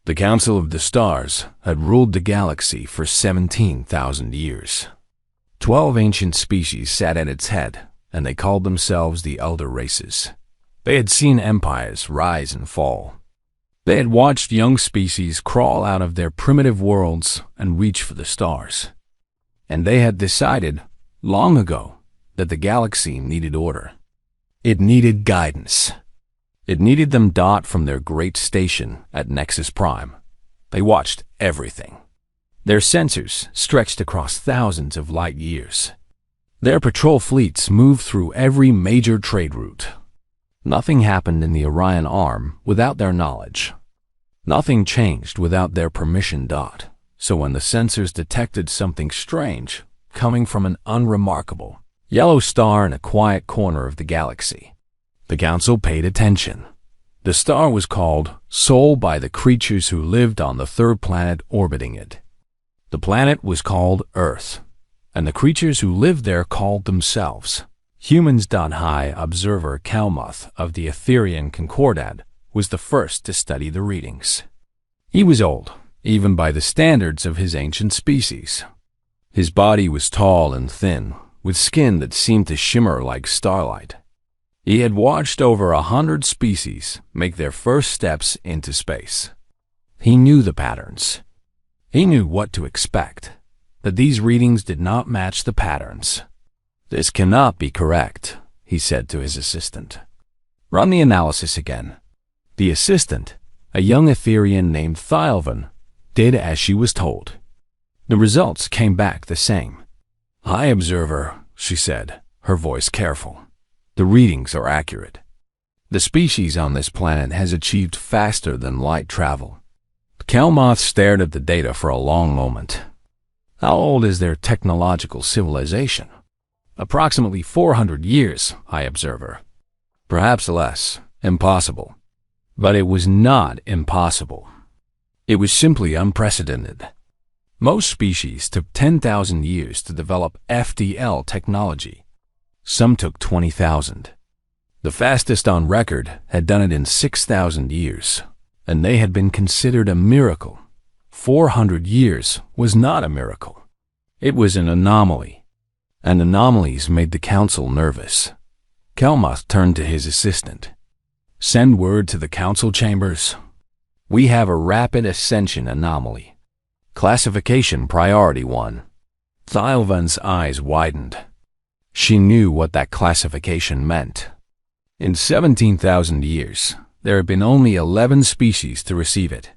The Council of the Stars had ruled the galaxy for 17,000 years. 12 ancient species sat at its head, and they called themselves the Elder Races. They had seen empires rise and fall. They had watched young species crawl out of their primitive worlds and reach for the stars. And they had decided, long ago, that the galaxy needed order. It needed guidance. It needed them dot from their great station at Nexus Prime. They watched everything. Their sensors stretched across thousands of light years. Their patrol fleets moved through every major trade route. Nothing happened in the Orion Arm without their knowledge. Nothing changed without their permission dot. So when the sensors detected something strange coming from an unremarkable yellow star in a quiet corner of the galaxy, the Council paid attention. The star was called Sol by the creatures who lived on the third planet orbiting it. The planet was called Earth, and the creatures who lived there called themselves Humans. High Observer Kalmuth of the Etherian Concordat was the first to study the readings. He was old, even by the standards of his ancient species. His body was tall and thin, with skin that seemed to shimmer like starlight. He had watched over 100 species make their first steps into space. He knew the patterns. He knew what to expect, that these readings did not match the patterns. "This cannot be correct," he said to his assistant. "Run the analysis again." The assistant, a young Etherian named Thielvan, did as she was told. The results came back the same. "High Observer," she said, her voice careful. "The readings are accurate. The species on this planet has achieved faster than light travel." Kalmuth stared at the data for a long moment. "How old is their technological civilization?" "Approximately 400 years, High Observer." "Perhaps less. Impossible." But it was not impossible. It was simply unprecedented. Most species took 10,000 years to develop FDL technology. Some took 20,000. The fastest on record had done it in 6,000 years, and they had been considered a miracle. 400 years was not a miracle. It was an anomaly, and anomalies made the Council nervous. Kalmuth turned to his assistant. "Send word to the Council chambers. We have a rapid ascension anomaly. Classification Priority 1. Thielvan's eyes widened. She knew what that classification meant. In 17,000 years, there had been only 11 species to receive it.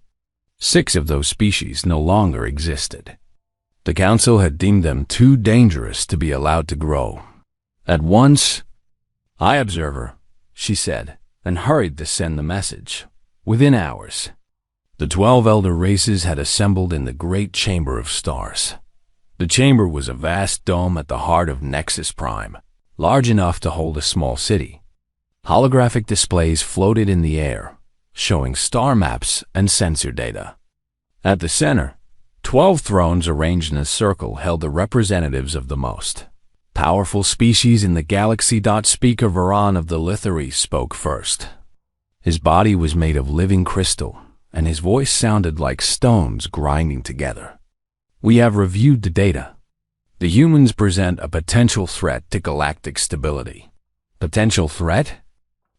6 of those species no longer existed. The Council had deemed them too dangerous to be allowed to grow. At once, "High Observer," she said, and hurried to send the message. Within hours, the 12 elder races had assembled in the Great Chamber of Stars. The chamber was a vast dome at the heart of Nexus Prime, large enough to hold a small city. Holographic displays floated in the air, showing star maps and sensor data. At the center, 12 thrones arranged in a circle held the representatives of the most powerful species in the galaxy. Speaker Varan of the Lithari spoke first. His body was made of living crystal, and his voice sounded like stones grinding together. "We have reviewed the data. The humans present a potential threat to galactic stability." "Potential threat?"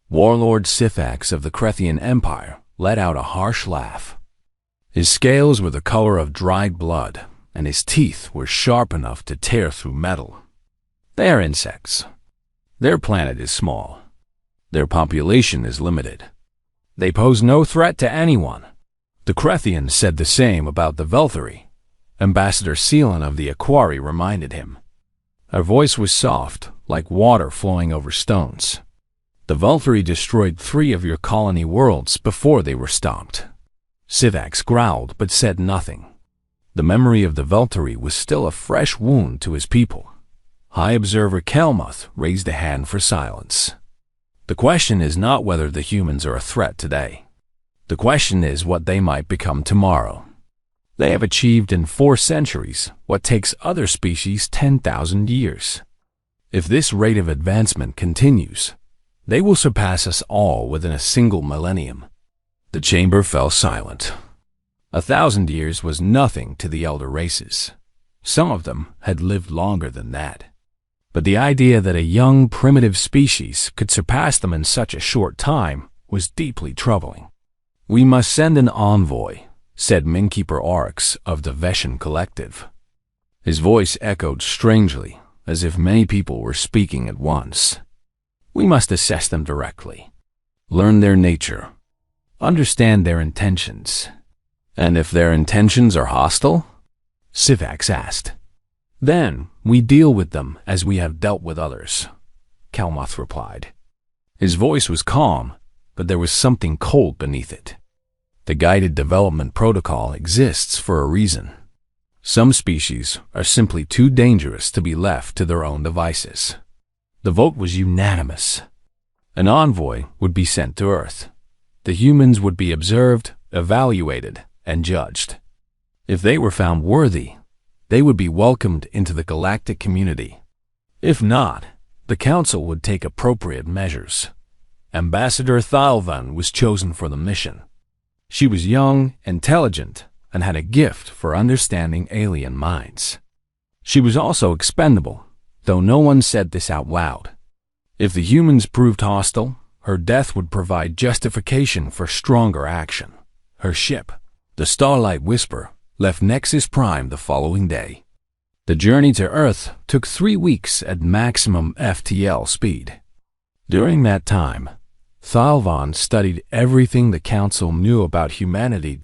Warlord Sithax of the Krethian Empire let out a harsh laugh. His scales were the color of dried blood, and his teeth were sharp enough to tear through metal. "They are insects. Their planet is small. Their population is limited. They pose no threat to anyone." The Krethian said the same about the Velthari. Ambassador Seelan of the Aquari reminded him. Her voice was soft, like water flowing over stones. "The Velthari destroyed 3 of your colony worlds before they were stopped." Sithax growled but said nothing. The memory of the Velthari was still a fresh wound to his people. High Observer Kalmuth raised a hand for silence. "The question is not whether the humans are a threat today. The question is what they might become tomorrow. They have achieved in 4 centuries what takes other species 10,000 years. If this rate of advancement continues, they will surpass us all within a single millennium." The chamber fell silent. 1,000 years was nothing to the elder races. Some of them had lived longer than that. But the idea that a young, primitive species could surpass them in such a short time was deeply troubling. "We must send an envoy," said Minkeeper Oryx of the Veshan Collective. His voice echoed strangely, as if many people were speaking at once. "We must assess them directly, learn their nature, understand their intentions." "And if their intentions are hostile?" Sivax asked. "Then we deal with them as we have dealt with others," Kalmuth replied. His voice was calm, but there was something cold beneath it. The guided development protocol exists for a reason. Some species are simply too dangerous to be left to their own devices. The vote was unanimous. An envoy would be sent to Earth. The humans would be observed, evaluated, and judged. If they were found worthy, they would be welcomed into the galactic community. If not, the Council would take appropriate measures. Ambassador Thalvan was chosen for the mission. She was young, intelligent, and had a gift for understanding alien minds. She was also expendable, though no one said this out loud. If the humans proved hostile, her death would provide justification for stronger action. Her ship, the Starlight Whisper, left Nexus Prime the following day. The journey to Earth took 3 weeks at maximum FTL speed. During that time, Thalvan studied everything the Council knew about humanity.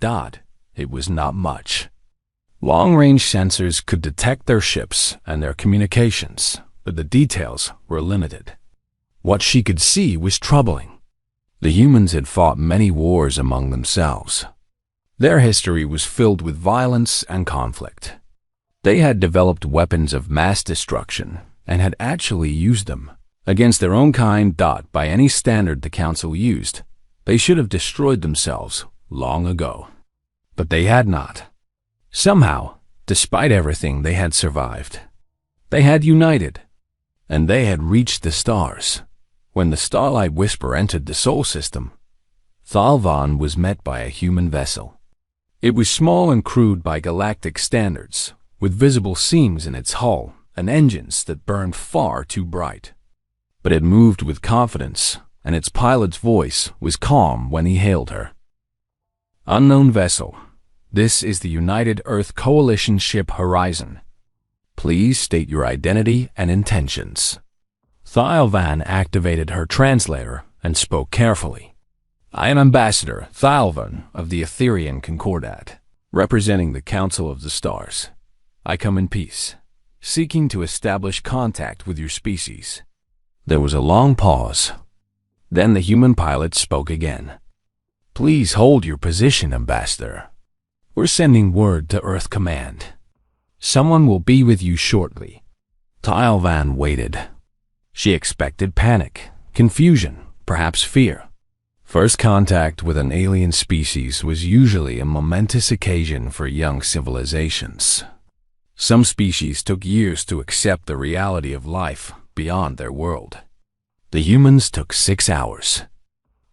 It was not much. Long-range sensors could detect their ships and their communications, but the details were limited. What she could see was troubling. The humans had fought many wars among themselves. Their history was filled with violence and conflict. They had developed weapons of mass destruction and had actually used them against their own kind. By any standard the Council used, they should have destroyed themselves long ago. But they had not. Somehow, despite everything, they had survived. They had united, and they had reached the stars. When the Starlight Whisper entered the Sol system, Thalvan was met by a human vessel. It was small and crude by galactic standards, with visible seams in its hull and engines that burned far too bright. But it moved with confidence, and its pilot's voice was calm when he hailed her. "Unknown vessel, this is the United Earth Coalition ship Horizon. Please state your identity and intentions." Thalvan activated her translator and spoke carefully. "I am Ambassador Thalvan of the Etherian Concordat, representing the Council of the Stars. I come in peace, seeking to establish contact with your species." There was a long pause. Then the human pilot spoke again. "Please hold your position, Ambassador. We're sending word to Earth Command. Someone will be with you shortly." Thalvan waited. She expected panic, confusion, perhaps fear. First contact with an alien species was usually a momentous occasion for young civilizations. Some species took years to accept the reality of life beyond their world. The humans took 6 hours.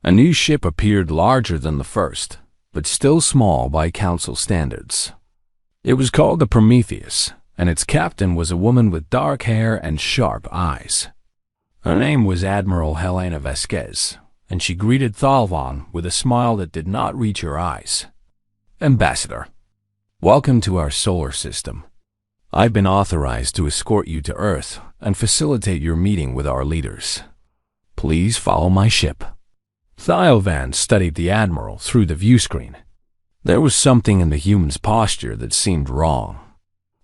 A new ship appeared larger than the first, but still small by Council standards. It was called the Prometheus, and its captain was a woman with dark hair and sharp eyes. Her name was Admiral Helena Vasquez, and she greeted Thalvan with a smile that did not reach her eyes. "Ambassador, welcome to our solar system. I've been authorized to escort you to Earth and facilitate your meeting with our leaders. Please follow my ship." Thalvan studied the Admiral through the viewscreen. There was something in the human's posture that seemed wrong.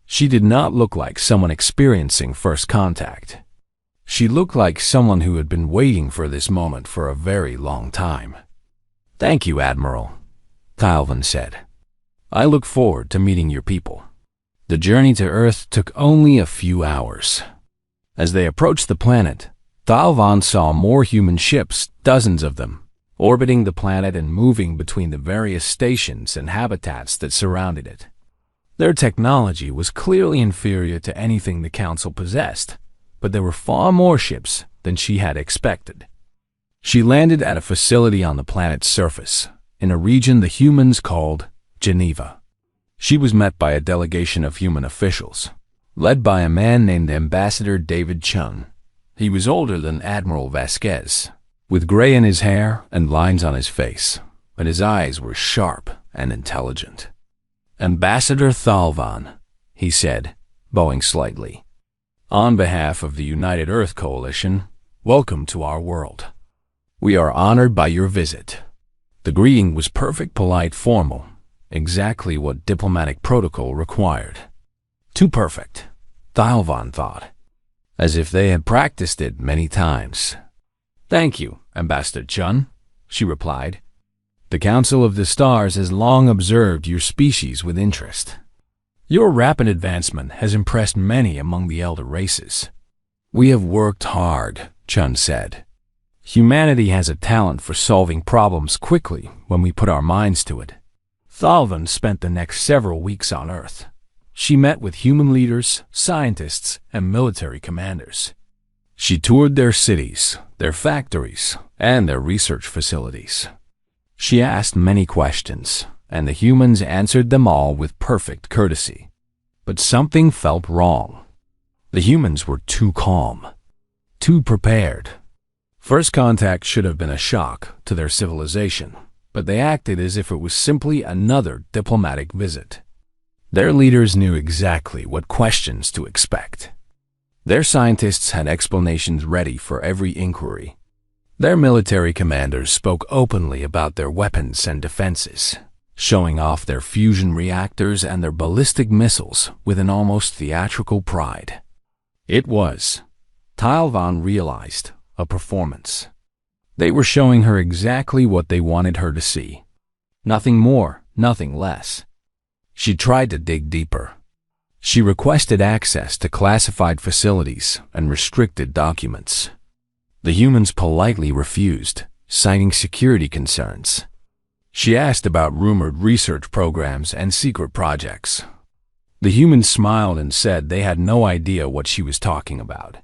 She did not look like someone experiencing first contact. She looked like someone who had been waiting for this moment for a very long time. "Thank you, Admiral," Thalvan said. "I look forward to meeting your people." The journey to Earth took only a few hours. As they approached the planet, Thalvan saw more human ships, dozens of them, orbiting the planet and moving between the various stations and habitats that surrounded it. Their technology was clearly inferior to anything the Council possessed, but there were far more ships than she had expected. She landed at a facility on the planet's surface, in a region the humans called Geneva. She was met by a delegation of human officials, led by a man named Ambassador David Chun. He was older than Admiral Vasquez, with gray in his hair and lines on his face, but his eyes were sharp and intelligent. "Ambassador Thalvan," he said, bowing slightly. "On behalf of the United Earth Coalition, welcome to our world. We are honored by your visit." The greeting was perfect, polite, formal, exactly what diplomatic protocol required. Too perfect, Thalvan thought, as if they had practiced it many times. "Thank you, Ambassador Chun," she replied. "The Council of the Stars has long observed your species with interest. Your rapid advancement has impressed many among the elder races." "We have worked hard," Chun said. "Humanity has a talent for solving problems quickly when we put our minds to it." Thalvan spent the next several weeks on Earth. She met with human leaders, scientists, and military commanders. She toured their cities, their factories, and their research facilities. She asked many questions, and the humans answered them all with perfect courtesy. But something felt wrong. The humans were too calm, too prepared. First contact should have been a shock to their civilization, but they acted as if it was simply another diplomatic visit. Their leaders knew exactly what questions to expect. Their scientists had explanations ready for every inquiry. Their military commanders spoke openly about their weapons and defenses, showing off their fusion reactors and their ballistic missiles with an almost theatrical pride. It was, Thalvan realized, a performance. They were showing her exactly what they wanted her to see. Nothing more, nothing less. She tried to dig deeper. She requested access to classified facilities and restricted documents. The humans politely refused, citing security concerns. She asked about rumored research programs and secret projects. The humans smiled and said they had no idea what she was talking about.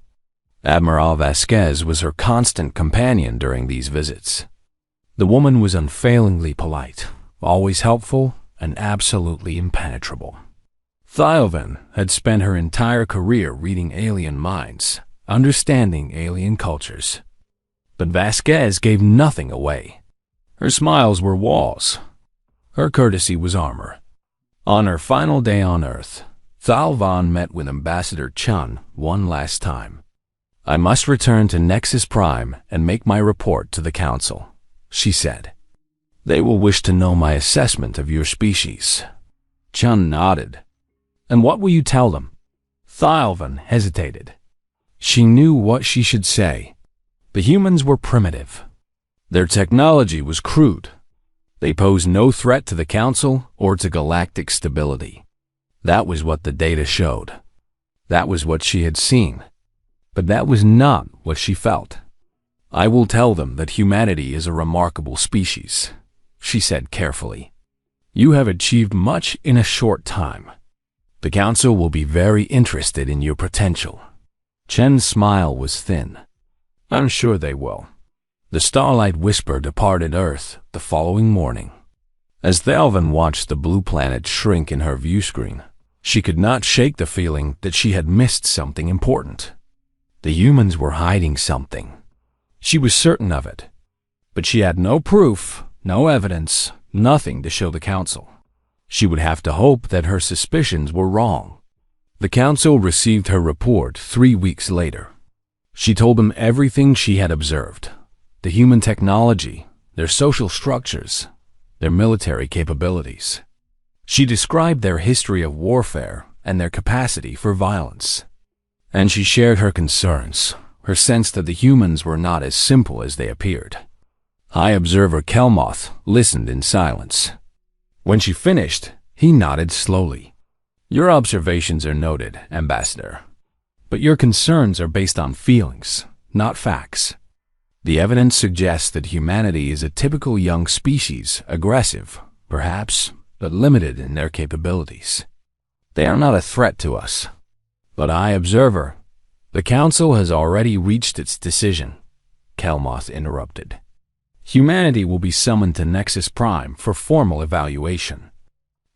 Admiral Vasquez was her constant companion during these visits. The woman was unfailingly polite, always helpful, and absolutely impenetrable. Thalvan had spent her entire career reading alien minds, understanding alien cultures. But Vasquez gave nothing away. Her smiles were walls. Her courtesy was armor. On her final day on Earth, Thalvan met with Ambassador Chun one last time. "I must return to Nexus Prime and make my report to the Council," she said. "They will wish to know my assessment of your species." Chun nodded. "And what will you tell them?" Thalvan hesitated. She knew what she should say. The humans were primitive. Their technology was crude. They posed no threat to the Council or to galactic stability. That was what the data showed. That was what she had seen. But that was not what she felt. "I will tell them that humanity is a remarkable species," she said carefully. "You have achieved much in a short time. The Council will be very interested in your potential." Chen's smile was thin. "I'm sure they will." The Starlight Whisper departed Earth the following morning. As Thalvan watched the blue planet shrink in her view screen, she could not shake the feeling that she had missed something important. The humans were hiding something. She was certain of it. But she had no proof, no evidence, nothing to show the Council. She would have to hope that her suspicions were wrong. The Council received her report 3 weeks later. She told them everything she had observed: the human technology, their social structures, their military capabilities. She described their history of warfare and their capacity for violence. And she shared her concerns, her sense that the humans were not as simple as they appeared. High Observer Kelmoth listened in silence. When she finished, he nodded slowly. "Your observations are noted, Ambassador. But your concerns are based on feelings, not facts. The evidence suggests that humanity is a typical young species, aggressive, perhaps, but limited in their capabilities. They are not a threat to us. But High Observer, the Council has already reached its decision," Kelmoth interrupted. "Humanity will be summoned to Nexus Prime for formal evaluation.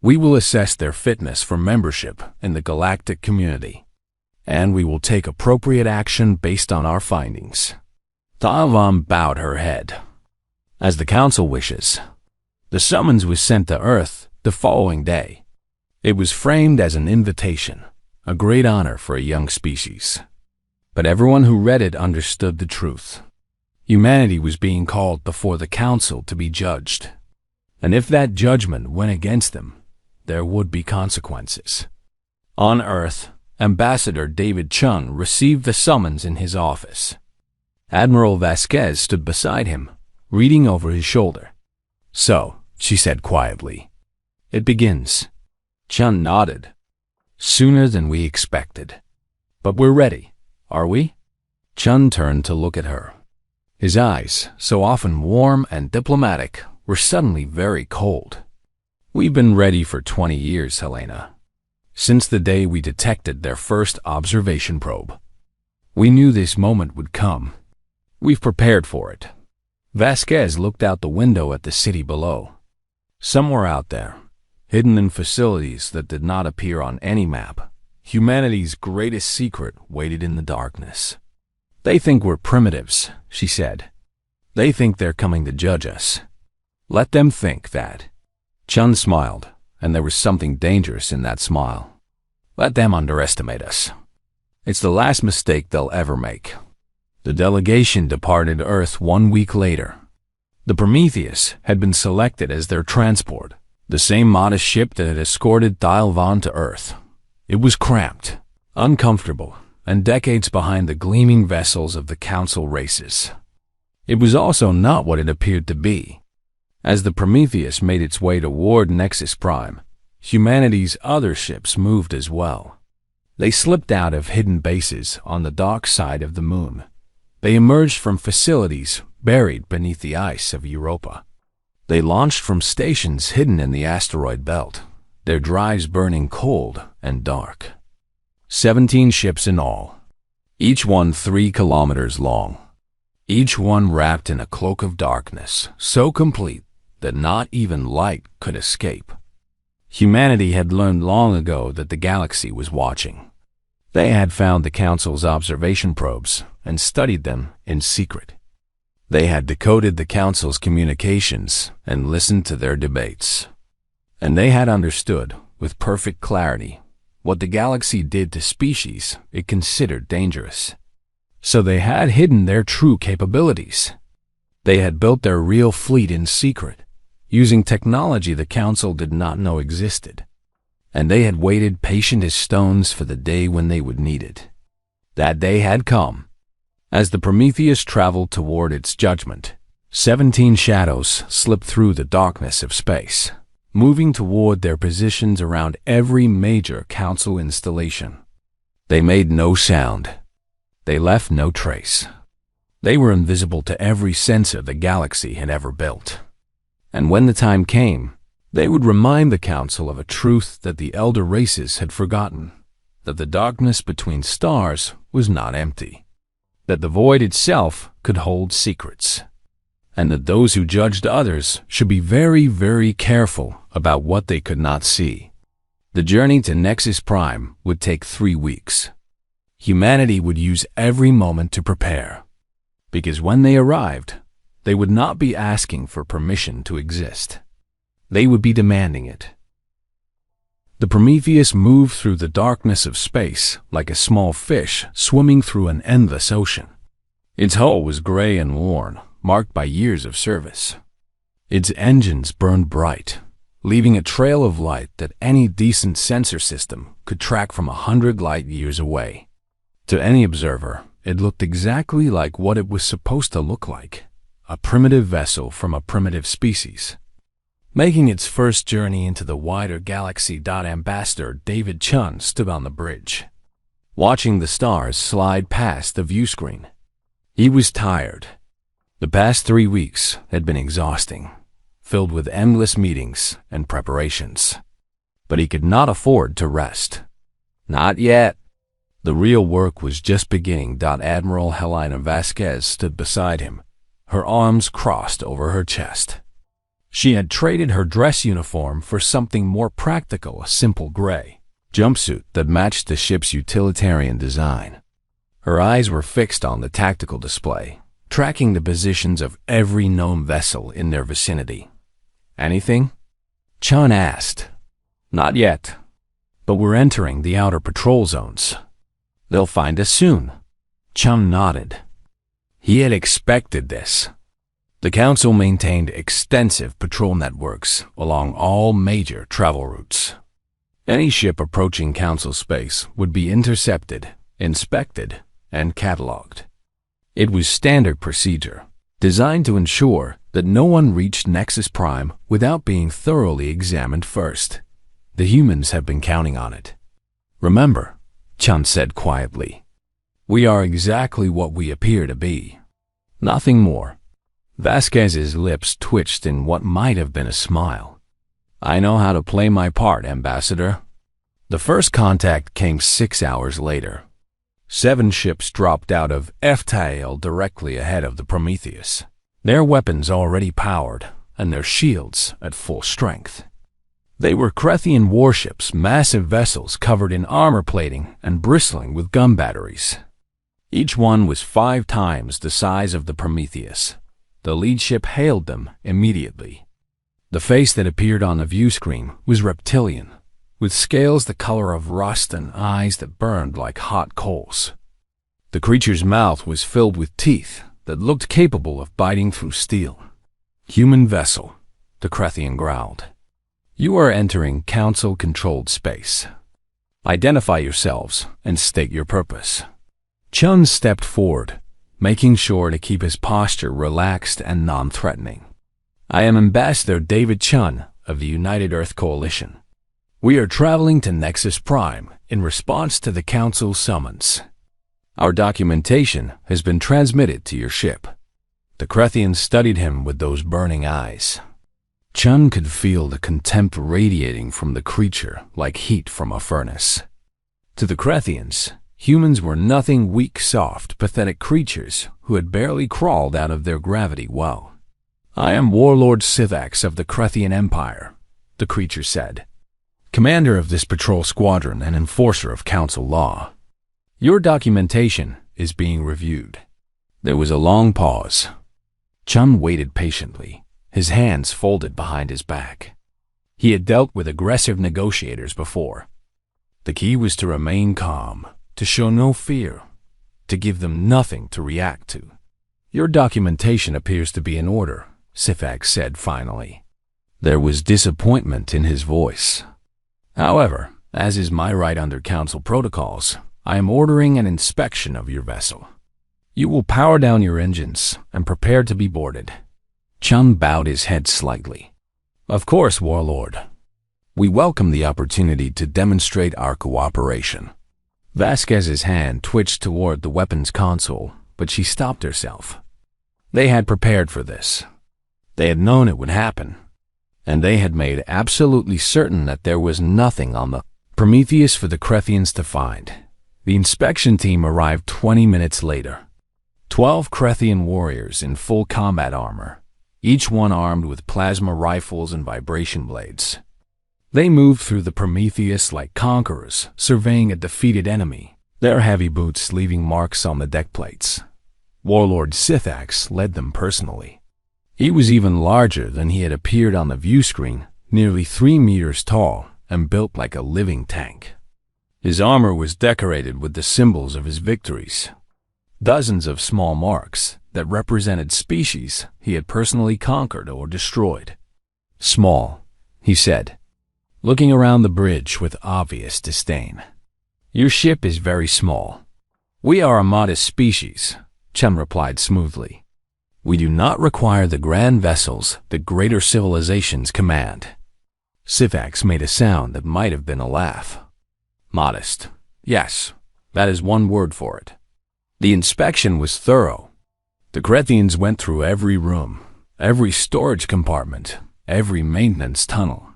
We will assess their fitness for membership in the galactic community, and we will take appropriate action based on our findings." Dial bowed her head. "As the council wishes." The summons was sent to Earth the following day. It was framed as an invitation, a great honor for a young species. But everyone who read it understood the truth. Humanity was being called before the council to be judged. And if that judgment went against them, there would be consequences. On Earth, Ambassador David Chun received the summons in his office. Admiral Vasquez stood beside him, reading over his shoulder. "So," she said quietly, "it begins." Chun nodded. "Sooner than we expected. But we're ready, are we?" Chun turned to look at her. His eyes, so often warm and diplomatic, were suddenly very cold. "We've been ready for 20 years, Helena. Since the day we detected their first observation probe. We knew this moment would come. We've prepared for it." Vasquez looked out the window at the city below. Somewhere out there, hidden in facilities that did not appear on any map, humanity's greatest secret waited in the darkness. "They think we're primitives," she said. "They think they're coming to judge us. Let them think that." Chun smiled, and there was something dangerous in that smile. "Let them underestimate us. It's the last mistake they'll ever make." The delegation departed Earth 1 week later. The Prometheus had been selected as their transport, the same modest ship that had escorted Dialvan to Earth. It was cramped, uncomfortable, and decades behind the gleaming vessels of the Council races. It was also not what it appeared to be. As the Prometheus made its way toward Nexus Prime, humanity's other ships moved as well. They slipped out of hidden bases on the dark side of the moon. They emerged from facilities buried beneath the ice of Europa. They launched from stations hidden in the asteroid belt, their drives burning cold and dark. 17 ships in all, each one 3 kilometers long, each one wrapped in a cloak of darkness so complete that not even light could escape. Humanity had learned long ago that the galaxy was watching. They had found the Council's observation probes and studied them in secret. They had decoded the Council's communications and listened to their debates. And they had understood, with perfect clarity, what the galaxy did to species it considered dangerous. So they had hidden their true capabilities. They had built their real fleet in secret, using technology the Council did not know existed. And they had waited patient as stones for the day when they would need it. That day had come. As the Prometheus traveled toward its judgment, 17 shadows slipped through the darkness of space, moving toward their positions around every major Council installation. They made no sound. They left no trace. They were invisible to every sensor the galaxy had ever built. And when the time came, they would remind the Council of a truth that the elder races had forgotten, that the darkness between stars was not empty, that the void itself could hold secrets, and that those who judged others should be very, very careful about what they could not see. The journey to Nexus Prime would take 3 weeks. Humanity would use every moment to prepare, because when they arrived, they would not be asking for permission to exist. They would be demanding it. The Prometheus moved through the darkness of space like a small fish swimming through an endless ocean. Its hull was gray and worn, marked by years of service. Its engines burned bright, leaving a trail of light that any decent sensor system could track from 100 light years away. To any observer, it looked exactly like what it was supposed to look like, a primitive vessel from a primitive species. Making its first journey into the wider galaxy. Ambassador David Chun stood on the bridge, watching the stars slide past the view screen. He was tired. The past 3 weeks had been exhausting, filled with endless meetings and preparations. But he could not afford to rest. Not yet. The real work was just beginning. Admiral Helena Vasquez stood beside him, her arms crossed over her chest. She had traded her dress uniform for something more practical, a simple gray jumpsuit that matched the ship's utilitarian design. Her eyes were fixed on the tactical display, tracking the positions of every known vessel in their vicinity. "Anything?" Chun asked. "Not yet, but we're entering the outer patrol zones. They'll find us soon." Chun nodded. He had expected this. The Council maintained extensive patrol networks along all major travel routes. Any ship approaching Council space would be intercepted, inspected, and catalogued. It was standard procedure, designed to ensure that no one reached Nexus Prime without being thoroughly examined first. The humans have been counting on it. "Remember," Chun said quietly, "we are exactly what we appear to be. Nothing more." Vasquez's lips twitched in what might have been a smile. "I know how to play my part, Ambassador." The first contact came 6 hours later. 7 ships dropped out of HFY directly ahead of the Prometheus, their weapons already powered and their shields at full strength. They were Krethian warships, massive vessels covered in armor plating and bristling with gun batteries. Each one was 5 times the size of the Prometheus. The lead ship hailed them immediately. The face that appeared on the view screen was reptilian, with scales the color of rust and eyes that burned like hot coals. The creature's mouth was filled with teeth that looked capable of biting through steel. "Human vessel," the Krethian growled. "You are entering Council-controlled space. Identify yourselves and state your purpose." Chun stepped forward, making sure to keep his posture relaxed and non-threatening. "I am Ambassador David Chun of the United Earth Coalition. We are traveling to Nexus Prime in response to the Council's summons. Our documentation has been transmitted to your ship." The Krethian studied him with those burning eyes. Chun could feel the contempt radiating from the creature like heat from a furnace. To the Krethians, humans were nothing weak, soft, pathetic creatures who had barely crawled out of their gravity well. "I am Warlord Sithax of the Krethian Empire," the creature said, "commander of this patrol squadron and enforcer of Council law. Your documentation is being reviewed." There was a long pause. Chun waited patiently, his hands folded behind his back. He had dealt with aggressive negotiators before. The key was to remain calm, to show no fear, to give them nothing to react to. "Your documentation appears to be in order," Sithax said finally. There was disappointment in his voice. "However, as is my right under Council protocols, I am ordering an inspection of your vessel. You will power down your engines and prepare to be boarded." Chun bowed his head slightly. "Of course, Warlord. We welcome the opportunity to demonstrate our cooperation." Vasquez's hand twitched toward the weapons console, but she stopped herself. They had prepared for this. They had known it would happen, and they had made absolutely certain that there was nothing on the Prometheus for the Krethians to find. The inspection team arrived 20 minutes later. 12 Krethian warriors in full combat armor, each one armed with plasma rifles and vibration blades. They moved through the Prometheus like conquerors, surveying a defeated enemy, their heavy boots leaving marks on the deck plates. Warlord Sithax led them personally. He was even larger than he had appeared on the view screen, nearly 3 meters tall and built like a living tank. His armor was decorated with the symbols of his victories, dozens of small marks that represented species he had personally conquered or destroyed. "Small," he said, looking around the bridge with obvious disdain. "Your ship is very small." "We are a modest species," Chun replied smoothly. "We do not require the grand vessels that greater civilizations command." Sithax made a sound that might have been a laugh. "Modest. Yes, that is one word for it." The inspection was thorough. The Krethians went through every room, every storage compartment, every maintenance tunnel.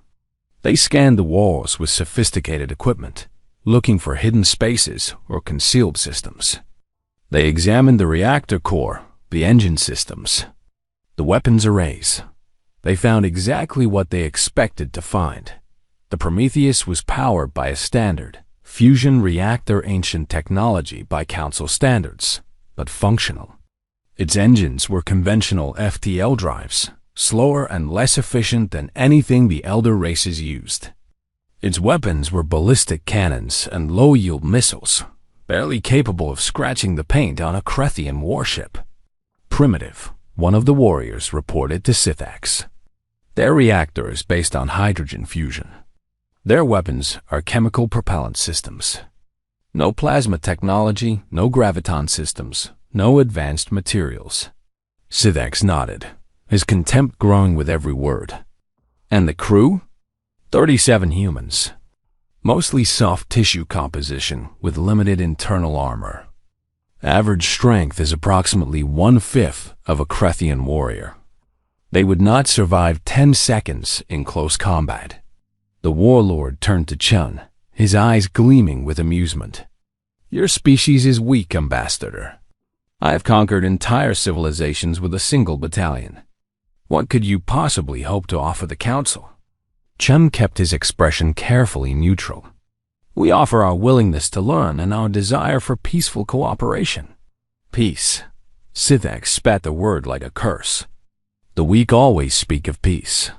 They scanned the walls with sophisticated equipment, looking for hidden spaces or concealed systems. They examined the reactor core, the engine systems, the weapons arrays. They found exactly what they expected to find. The Prometheus was powered by a standard fusion reactor, ancient technology by Council standards, but functional. Its engines were conventional FTL drives, slower and less efficient than anything the elder races used. Its weapons were ballistic cannons and low-yield missiles, barely capable of scratching the paint on a Krethian warship. Primitive, one of the warriors reported to Sithax. Their reactor is based on hydrogen fusion. Their weapons are chemical propellant systems. No plasma technology, no graviton systems, no advanced materials. Sithax nodded, his contempt growing with every word. And the crew? 37 humans. Mostly soft tissue composition with limited internal armor. Average strength is approximately 1/5 of a Krethian warrior. They would not survive 10 seconds in close combat. The warlord turned to Chun, his eyes gleaming with amusement. Your species is weak, Ambassador. I have conquered entire civilizations with a single battalion. What could you possibly hope to offer the Council? Chun kept his expression carefully neutral. We offer our willingness to learn and our desire for peaceful cooperation. Peace. Sithax spat the word like a curse. The weak always speak of peace.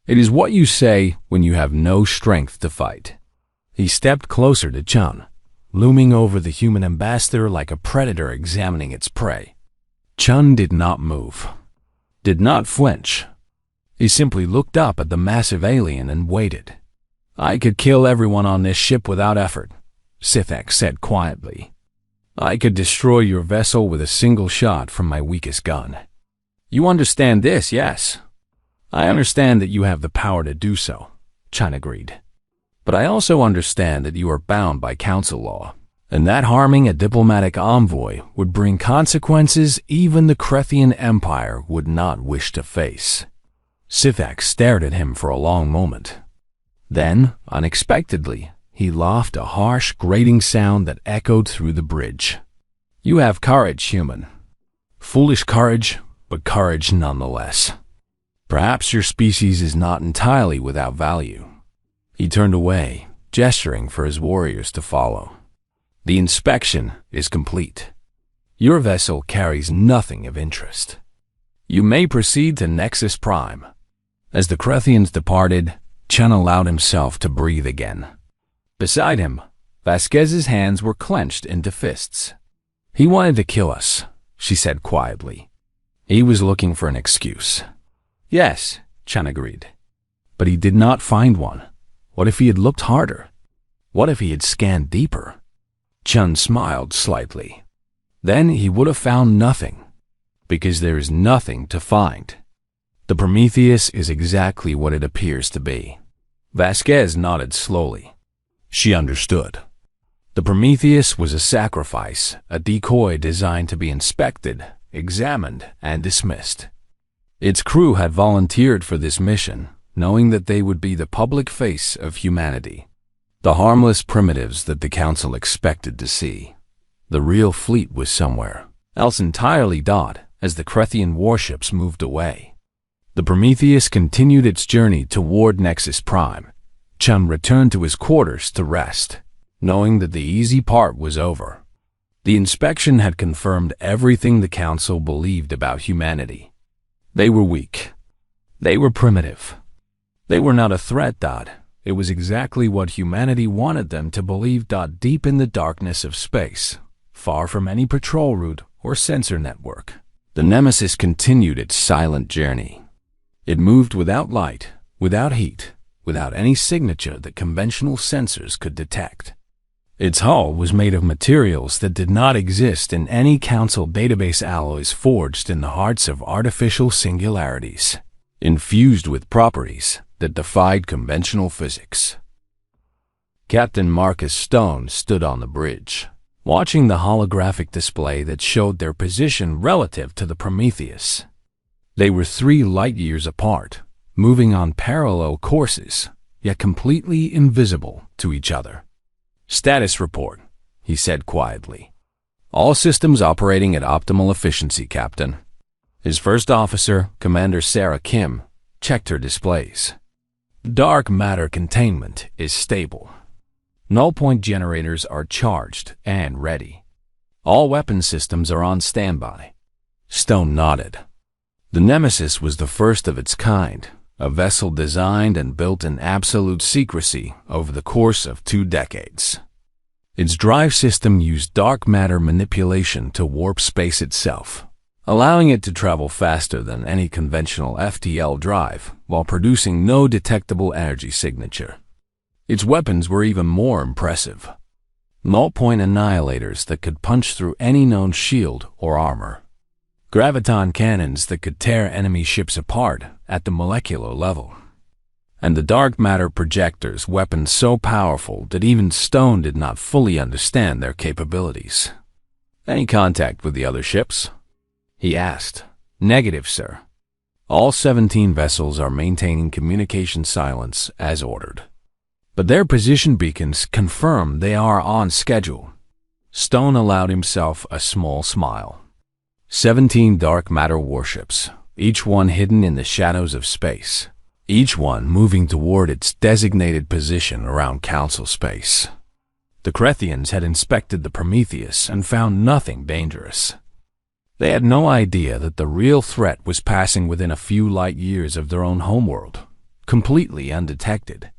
It is what you say when you have no strength to fight. He stepped closer to Chun, looming over the human ambassador like a predator examining its prey. Chun did not move, did not flinch. He simply looked up at the massive alien and waited. I could kill everyone on this ship without effort, Sithax said quietly. I could destroy your vessel with a single shot from my weakest gun. You understand this, yes? I understand that you have the power to do so, Chun agreed. But I also understand that you are bound by Council law, and that harming a diplomatic envoy would bring consequences even the Krethian Empire would not wish to face. Sithax stared at him for a long moment. Then, unexpectedly, he laughed a harsh, grating sound that echoed through the bridge. You have courage, human. Foolish courage, but courage nonetheless. Perhaps your species is not entirely without value. He turned away, gesturing for his warriors to follow. The inspection is complete. Your vessel carries nothing of interest. You may proceed to Nexus Prime. As the Krethians departed, Chun allowed himself to breathe again. Beside him, Vasquez's hands were clenched into fists. He wanted to kill us, she said quietly. He was looking for an excuse. Yes, Chun agreed. But he did not find one. What if he had looked harder? What if he had scanned deeper? Chun smiled slightly. Then he would have found nothing, because there is nothing to find. The Prometheus is exactly what it appears to be. Vasquez nodded slowly. She understood. The Prometheus was a sacrifice, a decoy designed to be inspected, examined, and dismissed. Its crew had volunteered for this mission, knowing that they would be the public face of humanity. The harmless primitives that the Council expected to see. The real fleet was somewhere else entirely as the Krethian warships moved away. The Prometheus continued its journey toward Nexus Prime. Chun returned to his quarters to rest, knowing that the easy part was over. The inspection had confirmed everything the Council believed about humanity. They were weak. They were primitive. They were not a threat. It was exactly what humanity wanted them to believe. Deep in the darkness of space, far from any patrol route or sensor network, the Nemesis continued its silent journey. It moved without light, without heat, without any signature that conventional sensors could detect. Its hull was made of materials that did not exist in any Council database, alloys forged in the hearts of artificial singularities, infused with properties that defied conventional physics. Captain Marcus Stone stood on the bridge, watching the holographic display that showed their position relative to the Prometheus. They were 3 light-years apart, moving on parallel courses, yet completely invisible to each other. Status report, he said quietly. All systems operating at optimal efficiency, Captain. His first officer, Commander Sarah Kim, checked her displays. Dark matter containment is stable. Null point generators are charged and ready. All weapon systems are on standby. Stone nodded. The Nemesis was the first of its kind, a vessel designed and built in absolute secrecy over the course of 2 decades. Its drive system used dark matter manipulation to warp space itself, allowing it to travel faster than any conventional FTL drive while producing no detectable energy signature. Its weapons were even more impressive. Null-point annihilators that could punch through any known shield or armor. Graviton cannons that could tear enemy ships apart at the molecular level. And the dark matter projectors, weapons so powerful that even Stone did not fully understand their capabilities. "Any contact with the other ships?" he asked. "Negative, sir. All 17 vessels are maintaining communication silence as ordered. But their position beacons confirm they are on schedule." Stone allowed himself a small smile. 17 dark matter warships, each one hidden in the shadows of space, each one moving toward its designated position around Council space. The Crethians had inspected the Prometheus and found nothing dangerous. They had no idea that the real threat was passing within a few light years of their own homeworld, completely undetected.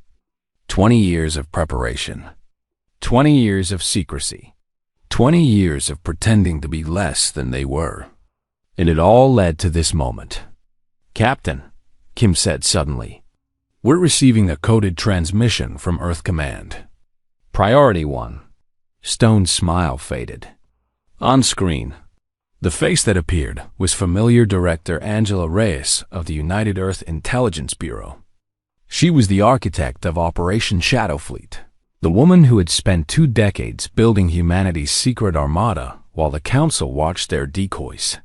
20 years of preparation. 20 years of secrecy. 20 years of pretending to be less than they were. And it all led to this moment. "Captain," Kim said suddenly, "we're receiving a coded transmission from Earth Command. Priority 1. Stone's smile faded. On screen, the face that appeared was familiar Director Angela Reyes of the United Earth Intelligence Bureau. She was the architect of Operation Shadowfleet, the woman who had spent 2 decades building humanity's secret armada while the Council watched their decoys.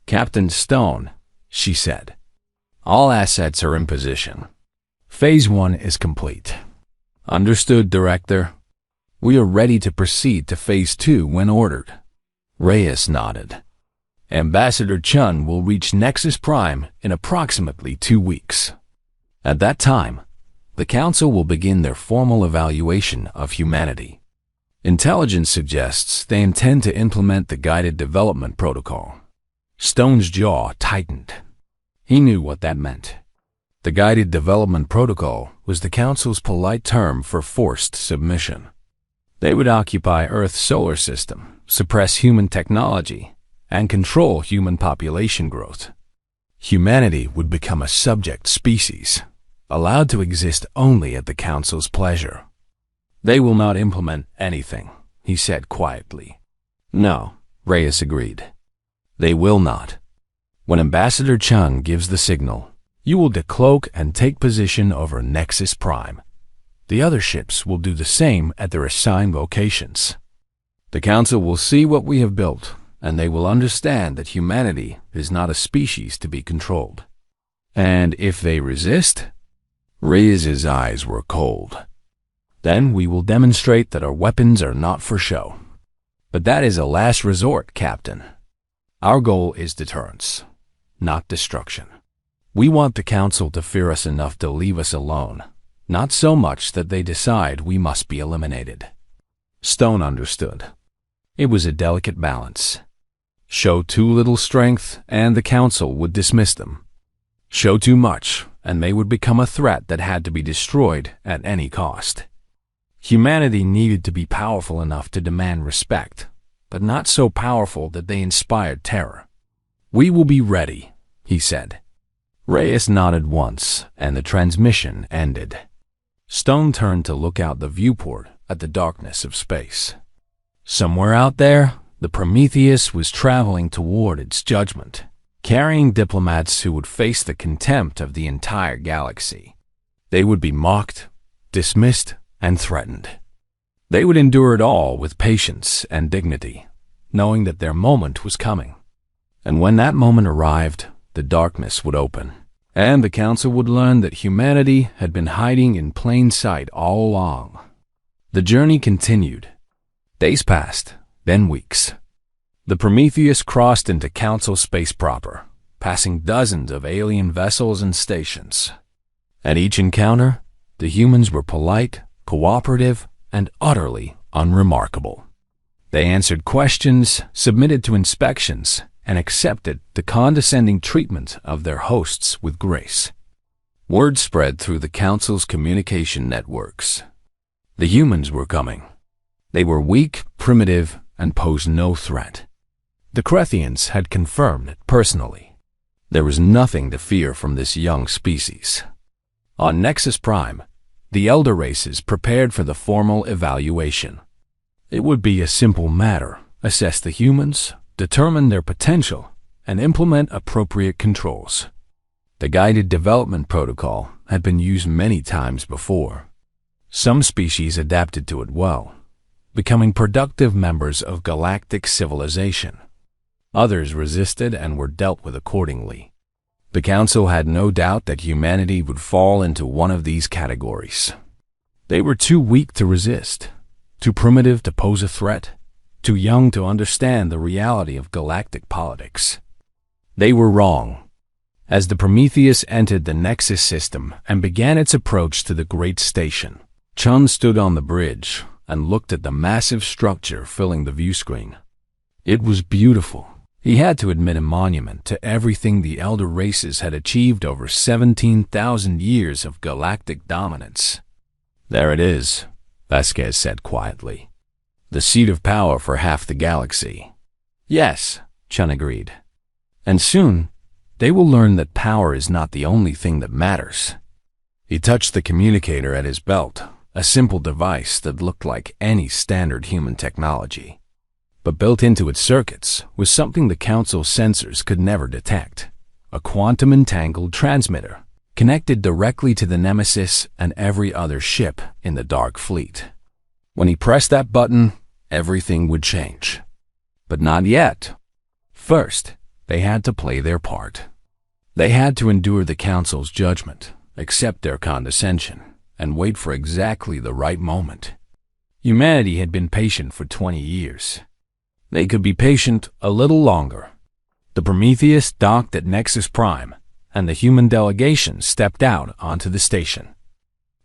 "Captain Stone," she said, "all assets are in position. Phase 1 is complete." "Understood, Director. We are ready to proceed to Phase 2 when ordered." Reyes nodded. "Ambassador Chun will reach Nexus Prime in approximately 2 weeks. At that time, the Council will begin their formal evaluation of humanity. Intelligence suggests they intend to implement the Guided Development Protocol." Stone's jaw tightened. He knew what that meant. The Guided Development Protocol was the Council's polite term for forced submission. They would occupy Earth's solar system, suppress human technology, and control human population growth. Humanity would become a subject species, allowed to exist only at the Council's pleasure. "They will not implement anything," he said quietly. "No," Reyes agreed. "They will not. When Ambassador Chung gives the signal, you will decloak and take position over Nexus Prime. The other ships will do the same at their assigned locations. The Council will see what we have built, and they will understand that humanity is not a species to be controlled. And if they resist," Reyes's eyes were cold, "then we will demonstrate that our weapons are not for show. But that is a last resort, Captain. Our goal is deterrence, not destruction. We want the Council to fear us enough to leave us alone, not so much that they decide we must be eliminated." Stone understood. It was a delicate balance. Show too little strength, and the Council would dismiss them. Show too much, and they would become a threat that had to be destroyed at any cost. Humanity needed to be powerful enough to demand respect, but not so powerful that they inspired terror. "We will be ready," he said. Reyes nodded once, and the transmission ended. Stone turned to look out the viewport at the darkness of space. Somewhere out there, the Prometheus was traveling toward its judgment, carrying diplomats who would face the contempt of the entire galaxy. They would be mocked, dismissed, and threatened. They would endure it all with patience and dignity, knowing that their moment was coming. And when that moment arrived, the darkness would open, and the Council would learn that humanity had been hiding in plain sight all along. The journey continued. Days passed, then weeks. The Prometheus crossed into Council space proper, passing dozens of alien vessels and stations. At each encounter, the humans were polite, cooperative, and utterly unremarkable. They answered questions, submitted to inspections, and accepted the condescending treatment of their hosts with grace. Word spread through the Council's communication networks. The humans were coming. They were weak, primitive, and posed no threat. The Crethians had confirmed it personally. There was nothing to fear from this young species. On Nexus Prime, the elder races prepared for the formal evaluation. It would be a simple matter: assess the humans, determine their potential, and implement appropriate controls. The guided development protocol had been used many times before. Some species adapted to it well, becoming productive members of galactic civilization. Others resisted and were dealt with accordingly. The Council had no doubt that humanity would fall into one of these categories. They were too weak to resist, too primitive to pose a threat, too young to understand the reality of galactic politics. They were wrong. As the Prometheus entered the Nexus system and began its approach to the Great Station, Chun stood on the bridge and looked at the massive structure filling the viewscreen. It was beautiful. He had to admit, a monument to everything the elder races had achieved over 17,000 years of galactic dominance. "There it is," Vasquez said quietly. "The seat of power for half the galaxy." "Yes," Chun agreed. "And soon, they will learn that power is not the only thing that matters." He touched the communicator at his belt, a simple device that looked like any standard human technology. But built into its circuits was something the Council's sensors could never detect: a quantum-entangled transmitter, connected directly to the Nemesis and every other ship in the Dark Fleet. When he pressed that button, everything would change. But not yet. First, they had to play their part. They had to endure the Council's judgment, accept their condescension, and wait for exactly the right moment. Humanity had been patient for 20 years. They could be patient a little longer. The Prometheus docked at Nexus Prime, and the human delegation stepped out onto the station.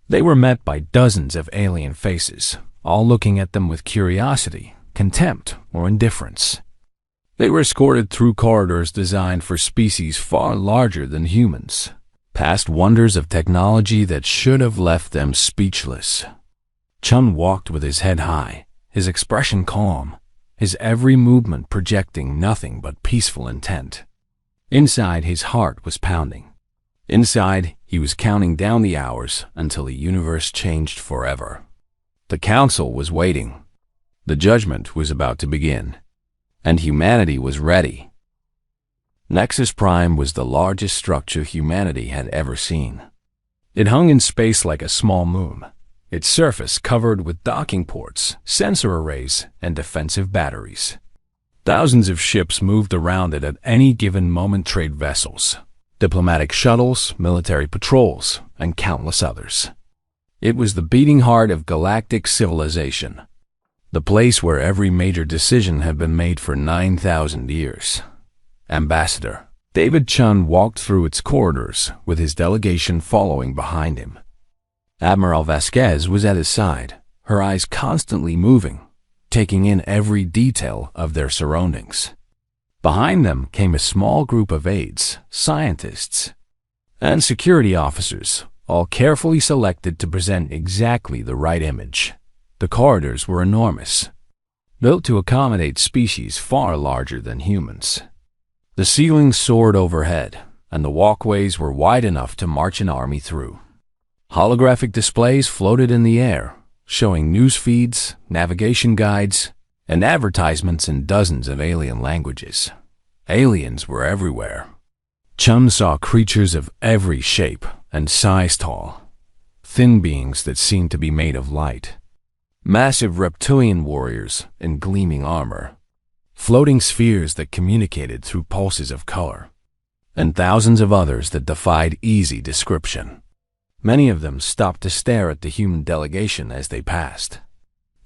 They were met by dozens of alien faces, all looking at them with curiosity, contempt, or indifference. They were escorted through corridors designed for species far larger than humans, past wonders of technology that should have left them speechless. Chun walked with his head high, his expression calm, his every movement projecting nothing but peaceful intent. Inside, his heart was pounding. Inside, he was counting down the hours until the universe changed forever. The Council was waiting. The judgment was about to begin, and humanity was ready. Nexus Prime was the largest structure humanity had ever seen. It hung in space like a small moon, its surface covered with docking ports, sensor arrays, and defensive batteries. Thousands of ships moved around it at any given moment: trade vessels, diplomatic shuttles, military patrols, and countless others. It was the beating heart of galactic civilization, the place where every major decision had been made for 9,000 years. Ambassador David Chun walked through its corridors with his delegation following behind him. Admiral Vasquez was at his side, her eyes constantly moving, taking in every detail of their surroundings. Behind them came a small group of aides, scientists, and security officers, all carefully selected to present exactly the right image. The corridors were enormous, built to accommodate species far larger than humans. The ceilings soared overhead, and the walkways were wide enough to march an army through. Holographic displays floated in the air, showing news feeds, navigation guides, and advertisements in dozens of alien languages. Aliens were everywhere. Chun saw creatures of every shape and size: tall, thin beings that seemed to be made of light, massive reptilian warriors in gleaming armor, floating spheres that communicated through pulses of color, and thousands of others that defied easy description. Many of them stopped to stare at the human delegation as they passed.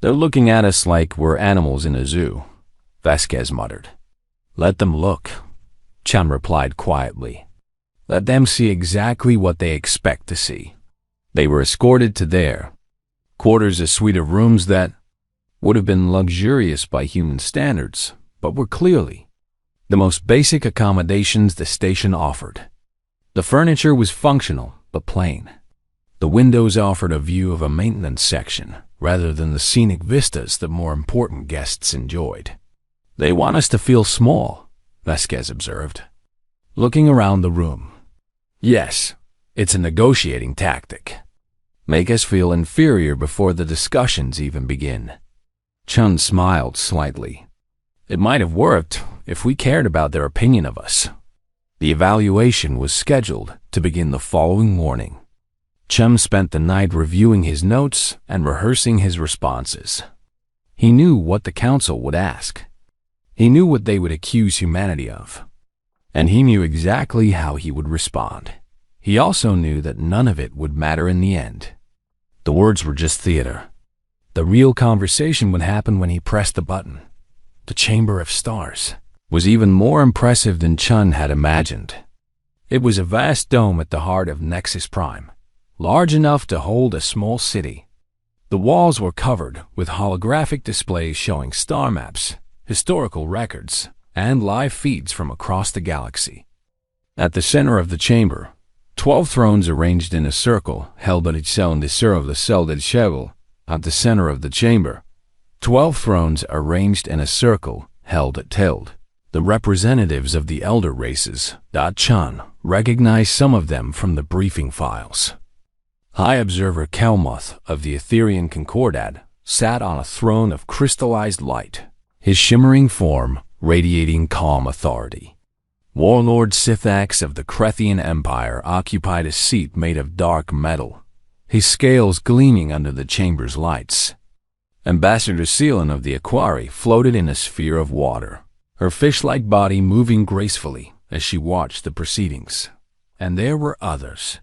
"They're looking at us like we're animals in a zoo," Vasquez muttered. "Let them look. Chun replied quietly. Let them see exactly what they expect to see. They were escorted to their quarters, a suite of rooms that would have been luxurious by human standards, but were clearly the most basic accommodations the station offered. The furniture was functional, but plain. The windows offered a view of a maintenance section, rather than the scenic vistas that more important guests enjoyed. They want us to feel small, Vasquez observed, looking around the room. Yes, it's a negotiating tactic. Make us feel inferior before the discussions even begin. Chun smiled slightly. It might have worked if we cared about their opinion of us. The evaluation was scheduled to begin the following morning. Chun spent the night reviewing his notes and rehearsing his responses. He knew what the council would ask. He knew what they would accuse humanity of. And he knew exactly how he would respond. He also knew that none of it would matter in the end. The words were just theater. The real conversation would happen when he pressed the button. The Chamber of Stars was even more impressive than Chun had imagined. It was a vast dome at the heart of Nexus Prime, large enough to hold a small city. The walls were covered with holographic displays showing star maps, historical records, and live feeds from across the galaxy. At the center of the chamber, 12 thrones arranged in a circle held at each own desert of the cell del Cheval. At the center of the chamber, 12 thrones arranged in a circle held at tilt. The representatives of the elder races. Chun recognized some of them from the briefing files. High Observer Kelmoth of the Etherian Concordat sat on a throne of crystallized light, his shimmering form radiating calm authority. Warlord Sithax of the Krethian Empire occupied a seat made of dark metal, his scales gleaming under the chamber's lights. Ambassador Seelan of the Aquari floated in a sphere of water, her fish-like body moving gracefully as she watched the proceedings. And there were others.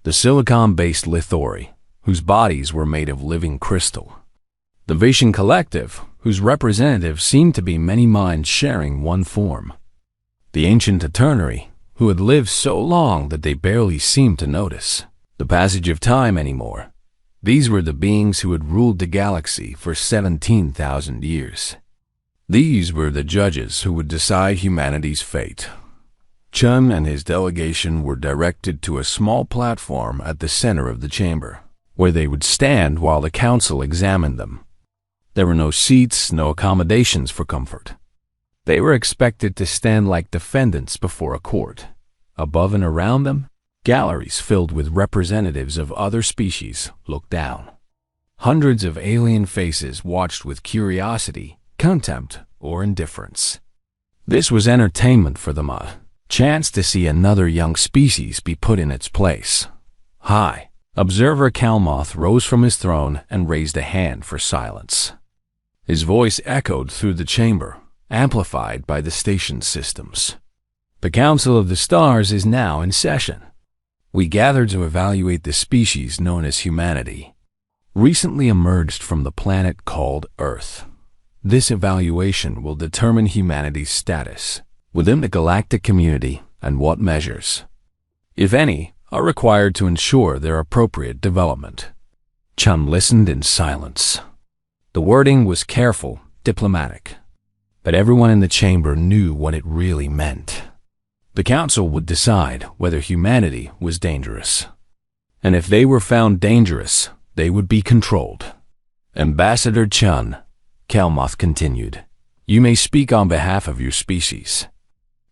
The silicon-based Lithori, whose bodies were made of living crystal. The Vatian Collective, whose representatives seemed to be many minds sharing one form. The ancient Eternary, who had lived so long that they barely seemed to notice the passage of time anymore. These were the beings who had ruled the galaxy for 17,000 years. These were the judges who would decide humanity's fate. Chun and his delegation were directed to a small platform at the center of the chamber, where they would stand while the council examined them. There were no seats, no accommodations for comfort. They were expected to stand like defendants before a court. Above and around them, galleries filled with representatives of other species looked down. Hundreds of alien faces watched with curiosity, contempt, or indifference. This was entertainment for them, a chance to see another young species be put in its place. High Observer Kalmoth rose from his throne and raised a hand for silence. His voice echoed through the chamber, amplified by the station systems. The Council of the Stars is now in session. We gathered to evaluate the species known as humanity, recently emerged from the planet called Earth. This evaluation will determine humanity's status within the galactic community and what measures, if any, are required to ensure their appropriate development. Chun listened in silence. The wording was careful, diplomatic, but everyone in the chamber knew what it really meant. The council would decide whether humanity was dangerous, and if they were found dangerous, they would be controlled. Ambassador Chun, Kelmoth continued, you may speak on behalf of your species.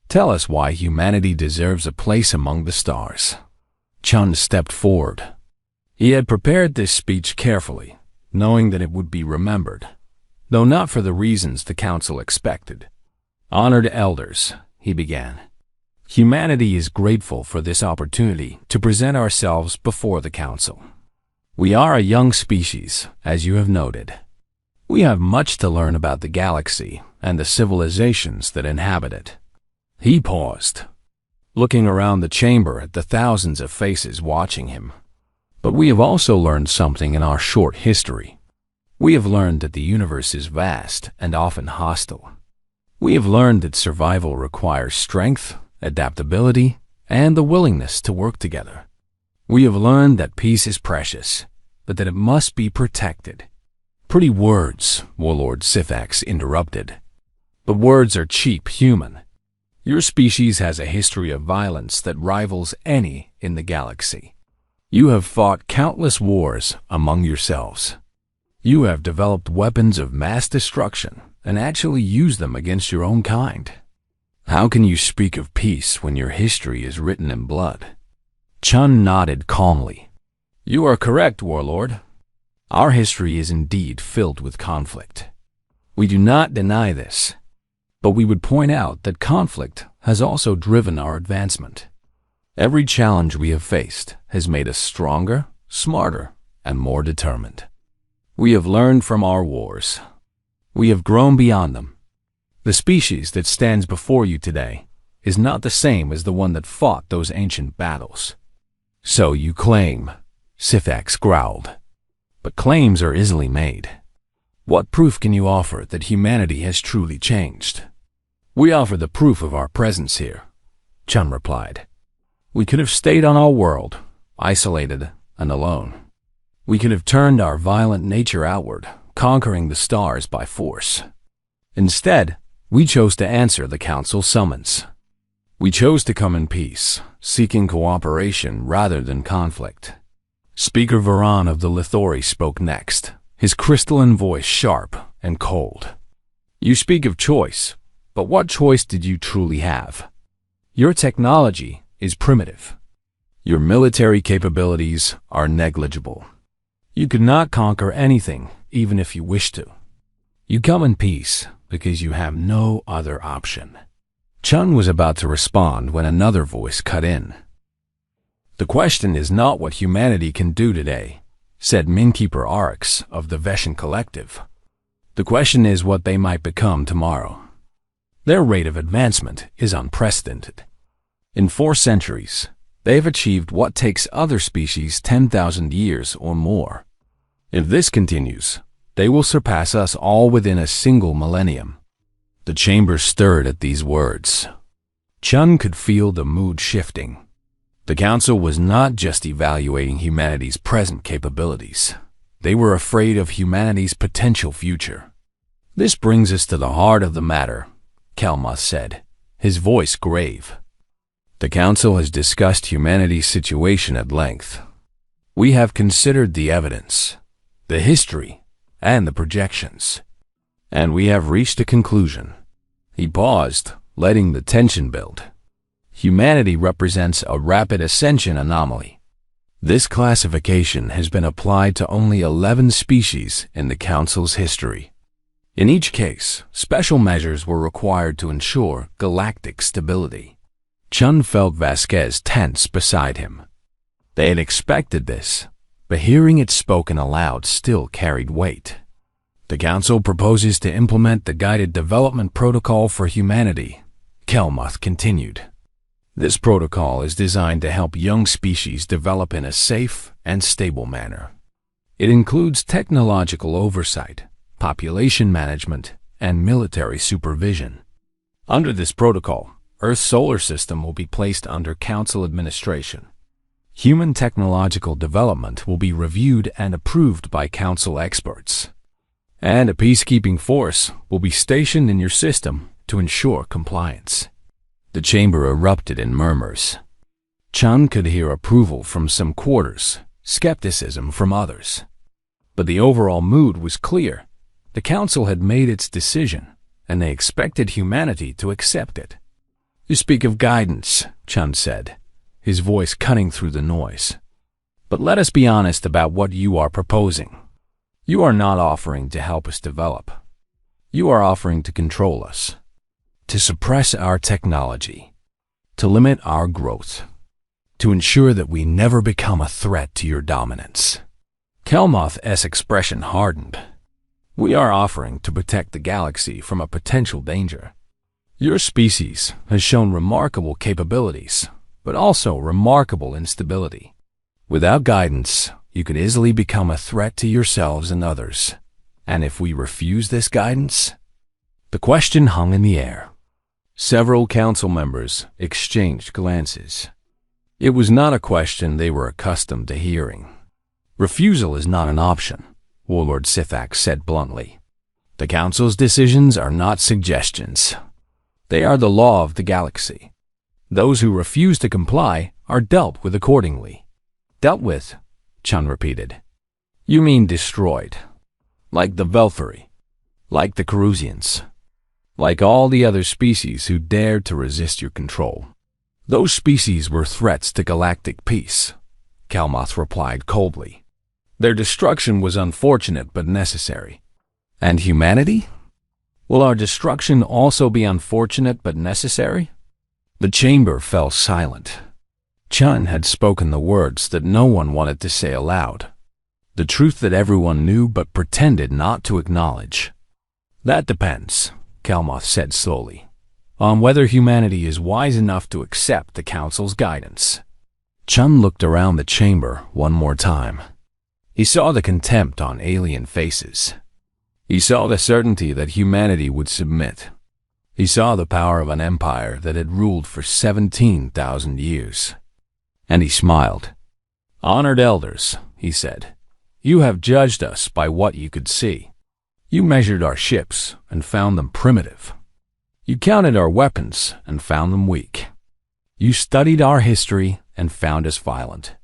Tell us why humanity deserves a place among the stars. Chun stepped forward. He had prepared this speech carefully, knowing that it would be remembered, though not for the reasons the council expected. Honored elders, he began. Humanity is grateful for this opportunity to present ourselves before the council. We are a young species, as you have noted. We have much to learn about the galaxy and the civilizations that inhabit it. He paused, looking around the chamber at the thousands of faces watching him. But we have also learned something in our short history. We have learned that the universe is vast and often hostile. We have learned that survival requires strength, adaptability, and the willingness to work together. We have learned that peace is precious, but that it must be protected. Pretty words, Warlord Sithax interrupted. But words are cheap, human. Your species has a history of violence that rivals any in the galaxy. You have fought countless wars among yourselves. You have developed weapons of mass destruction and actually used them against your own kind. How can you speak of peace when your history is written in blood? Chun nodded calmly. You are correct, Warlord. Our history is indeed filled with conflict. We do not deny this, but we would point out that conflict has also driven our advancement. Every challenge we have faced has made us stronger, smarter, and more determined. We have learned from our wars. We have grown beyond them. The species that stands before you today is not the same as the one that fought those ancient battles. So you claim, Sithax growled. But claims are easily made. What proof can you offer that humanity has truly changed? We offer the proof of our presence here, Chun replied. We could have stayed on our world, isolated and alone. We could have turned our violent nature outward, conquering the stars by force. Instead, we chose to answer the Council's summons. We chose to come in peace, seeking cooperation rather than conflict. Speaker Varan of the Lithori spoke next, his crystalline voice sharp and cold. You speak of choice, but what choice did you truly have? Your technology is primitive. Your military capabilities are negligible. You could not conquer anything, even if you wished to. You come in peace because you have no other option. Chun was about to respond when another voice cut in. The question is not what humanity can do today, said Minkeeper Arx of the Veshan Collective. The question is what they might become tomorrow. Their rate of advancement is unprecedented. In 4 centuries, they have achieved what takes other species 10,000 years or more. If this continues, they will surpass us all within a single millennium. The chamber stirred at these words. Chun could feel the mood shifting. The Council was not just evaluating humanity's present capabilities. They were afraid of humanity's potential future. This brings us to the heart of the matter, Kelmoth said, his voice grave. The Council has discussed humanity's situation at length. We have considered the evidence, the history, and the projections. And we have reached a conclusion. He paused, letting the tension build. Humanity represents a rapid ascension anomaly. This classification has been applied to only 11 species in the Council's history. In each case, special measures were required to ensure galactic stability. Chun felt Vasquez tense beside him. They had expected this, but hearing it spoken aloud still carried weight. The Council proposes to implement the Guided Development Protocol for Humanity, Kelmoth continued. This protocol is designed to help young species develop in a safe and stable manner. It includes technological oversight, population management, and military supervision. Under this protocol, Earth's solar system will be placed under Council administration. Human technological development will be reviewed and approved by Council experts. And a peacekeeping force will be stationed in your system to ensure compliance. The chamber erupted in murmurs. Chun could hear approval from some quarters, skepticism from others. But the overall mood was clear. The Council had made its decision, and they expected humanity to accept it. You speak of guidance, Chun said, his voice cutting through the noise. But let us be honest about what you are proposing. You are not offering to help us develop. You are offering to control us, to suppress our technology, to limit our growth, to ensure that we never become a threat to your dominance. Kelmoth's expression hardened. We are offering to protect the galaxy from a potential danger. Your species has shown remarkable capabilities, but also remarkable instability. Without guidance, you could easily become a threat to yourselves and others. And if we refuse this guidance, The question hung in the air. Several council members exchanged glances. It was not a question they were accustomed to hearing. Refusal is not an option, Warlord Sithak said bluntly. The council's decisions are not suggestions. They are the law of the galaxy. Those who refuse to comply are dealt with accordingly. Dealt with, Chun repeated. You mean destroyed. Like the Velfari. Like the Carusians. Like all the other species who dared to resist your control. Those species were threats to galactic peace, Kalmoth replied coldly. Their destruction was unfortunate but necessary. And humanity? Will our destruction also be unfortunate but necessary? The chamber fell silent. Chun had spoken the words that no one wanted to say aloud. The truth that everyone knew but pretended not to acknowledge. That depends, Kalmoth said slowly, on whether humanity is wise enough to accept the Council's guidance. Chun looked around the chamber one more time. He saw the contempt on alien faces. He saw the certainty that humanity would submit. He saw the power of an empire that had ruled for 17,000 years. And he smiled. Honored elders, he said, you have judged us by what you could see. You measured our ships and found them primitive. You counted our weapons and found them weak. You studied our history and found us violent.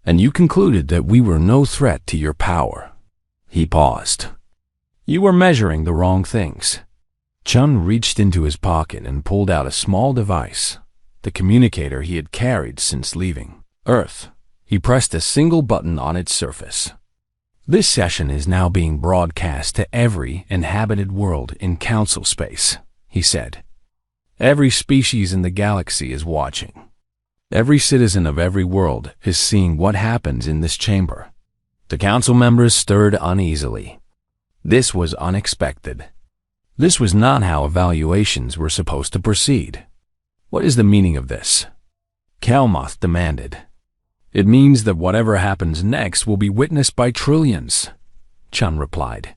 And you concluded that we were no threat to your power. He paused. You were measuring the wrong things. Chun reached into his pocket and pulled out a small device, the communicator he had carried since leaving Earth. He pressed a single button on its surface. This session is now being broadcast to every inhabited world in Council space, he said. Every species in the galaxy is watching. Every citizen of every world is seeing what happens in this chamber. The Council members stirred uneasily. This was unexpected. This was not how evaluations were supposed to proceed. What is the meaning of this? Kalmoth demanded. It means that whatever happens next will be witnessed by trillions, Chun replied.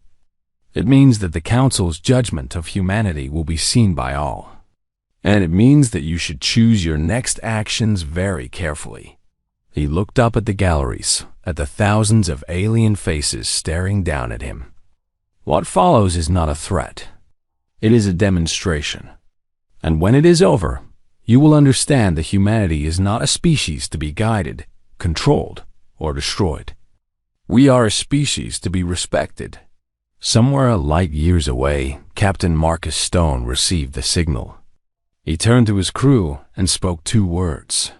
It means that the Council's judgment of humanity will be seen by all. And it means that you should choose your next actions very carefully. He looked up at the galleries, at the thousands of alien faces staring down at him. What follows is not a threat. It is a demonstration. And when it is over, you will understand that humanity is not a species to be guided, controlled, or destroyed. We are a species to be respected. Somewhere light years away, Captain Marcus Stone received the signal. He turned to his crew and spoke 2 words.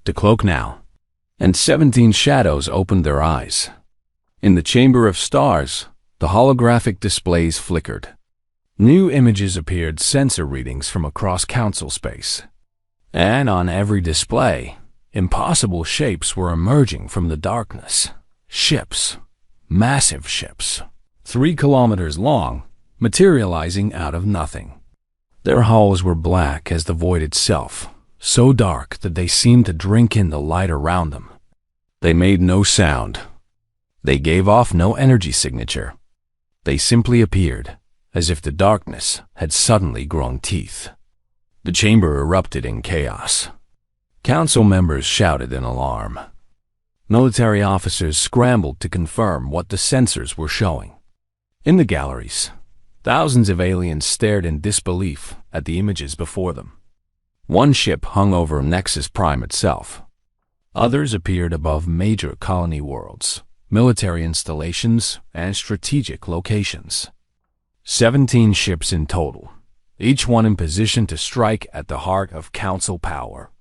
To cloak now. And 17 shadows opened their eyes. In the Chamber of Stars, the holographic displays flickered. New images appeared, sensor readings from across Council space. And on every display, impossible shapes were emerging from the darkness. Ships, massive ships, 3 kilometers long, materializing out of nothing. Their hulls were black as the void itself, so dark that they seemed to drink in the light around them. They made no sound. They gave off no energy signature. They simply appeared, as if the darkness had suddenly grown teeth. The chamber erupted in chaos. Council members shouted in alarm. Military officers scrambled to confirm what the sensors were showing. In the galleries, thousands of aliens stared in disbelief at the images before them. One ship hung over Nexus Prime itself. Others appeared above major colony worlds, military installations, and strategic locations. 17 ships in total, each one in position to strike at the heart of Council power.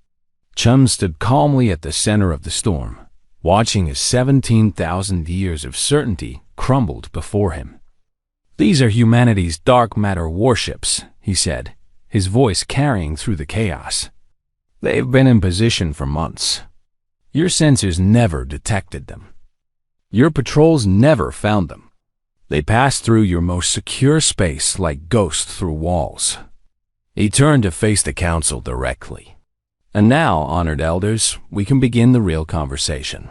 Chun stood calmly at the center of the storm, watching as 17,000 years of certainty crumbled before him. These are humanity's dark matter warships, he said, his voice carrying through the chaos. They've been in position for months. Your sensors never detected them. Your patrols never found them. They passed through your most secure space like ghosts through walls. He turned to face the Council directly. And now, honored elders, we can begin the real conversation.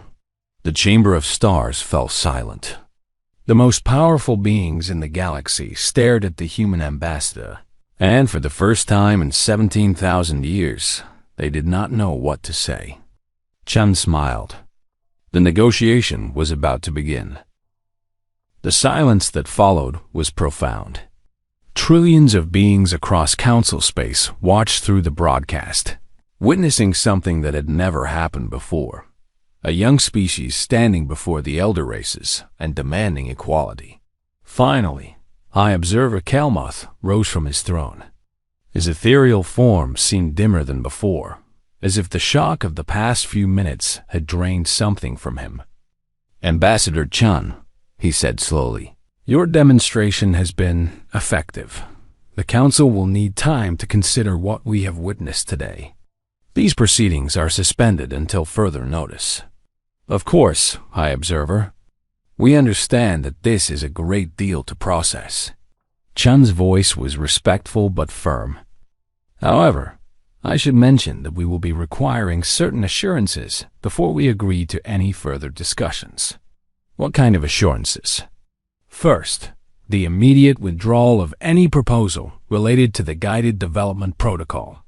The Chamber of Stars fell silent. The most powerful beings in the galaxy stared at the human ambassador, and for the first time in 17,000 years, they did not know what to say. Chun smiled. The negotiation was about to begin. The silence that followed was profound. Trillions of beings across council space watched through the broadcast, witnessing something that had never happened before. A young species standing before the elder races and demanding equality. Finally, High Observer Kelmoth rose from his throne. His ethereal form seemed dimmer than before, as if the shock of the past few minutes had drained something from him. "Ambassador Chun," he said slowly, "your demonstration has been effective. The Council will need time to consider what we have witnessed today. These proceedings are suspended until further notice. Of course, High Observer, we understand that this is a great deal to process." Chun's voice was respectful but firm. "However, I should mention that we will be requiring certain assurances before we agree to any further discussions." "What kind of assurances?" "First, the immediate withdrawal of any proposal related to the Guided Development Protocol.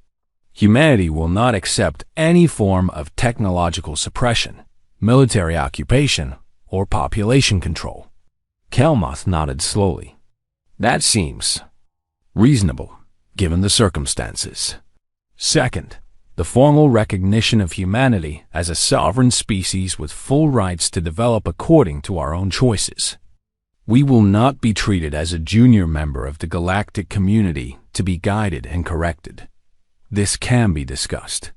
Humanity will not accept any form of technological suppression, military occupation, or population control." Kelmoth nodded slowly. "That seems reasonable, given the circumstances. Second, the formal recognition of humanity as a sovereign species with full rights to develop according to our own choices. We will not be treated as a junior member of the galactic community to be guided and corrected. This can be discussed.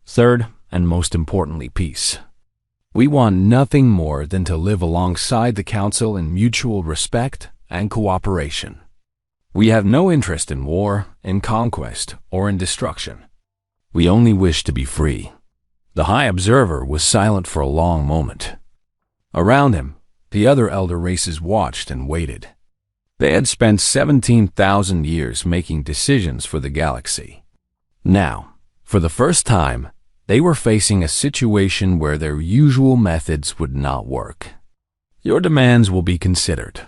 Third, and most importantly, peace. We want nothing more than to live alongside the Council in mutual respect and cooperation. We have no interest in war, in conquest, or in destruction. We only wish to be free." The High Observer was silent for a long moment. Around him, the other elder races watched and waited. They had spent 17,000 years making decisions for the galaxy. Now, for the first time, they were facing a situation where their usual methods would not work. "Your demands will be considered,"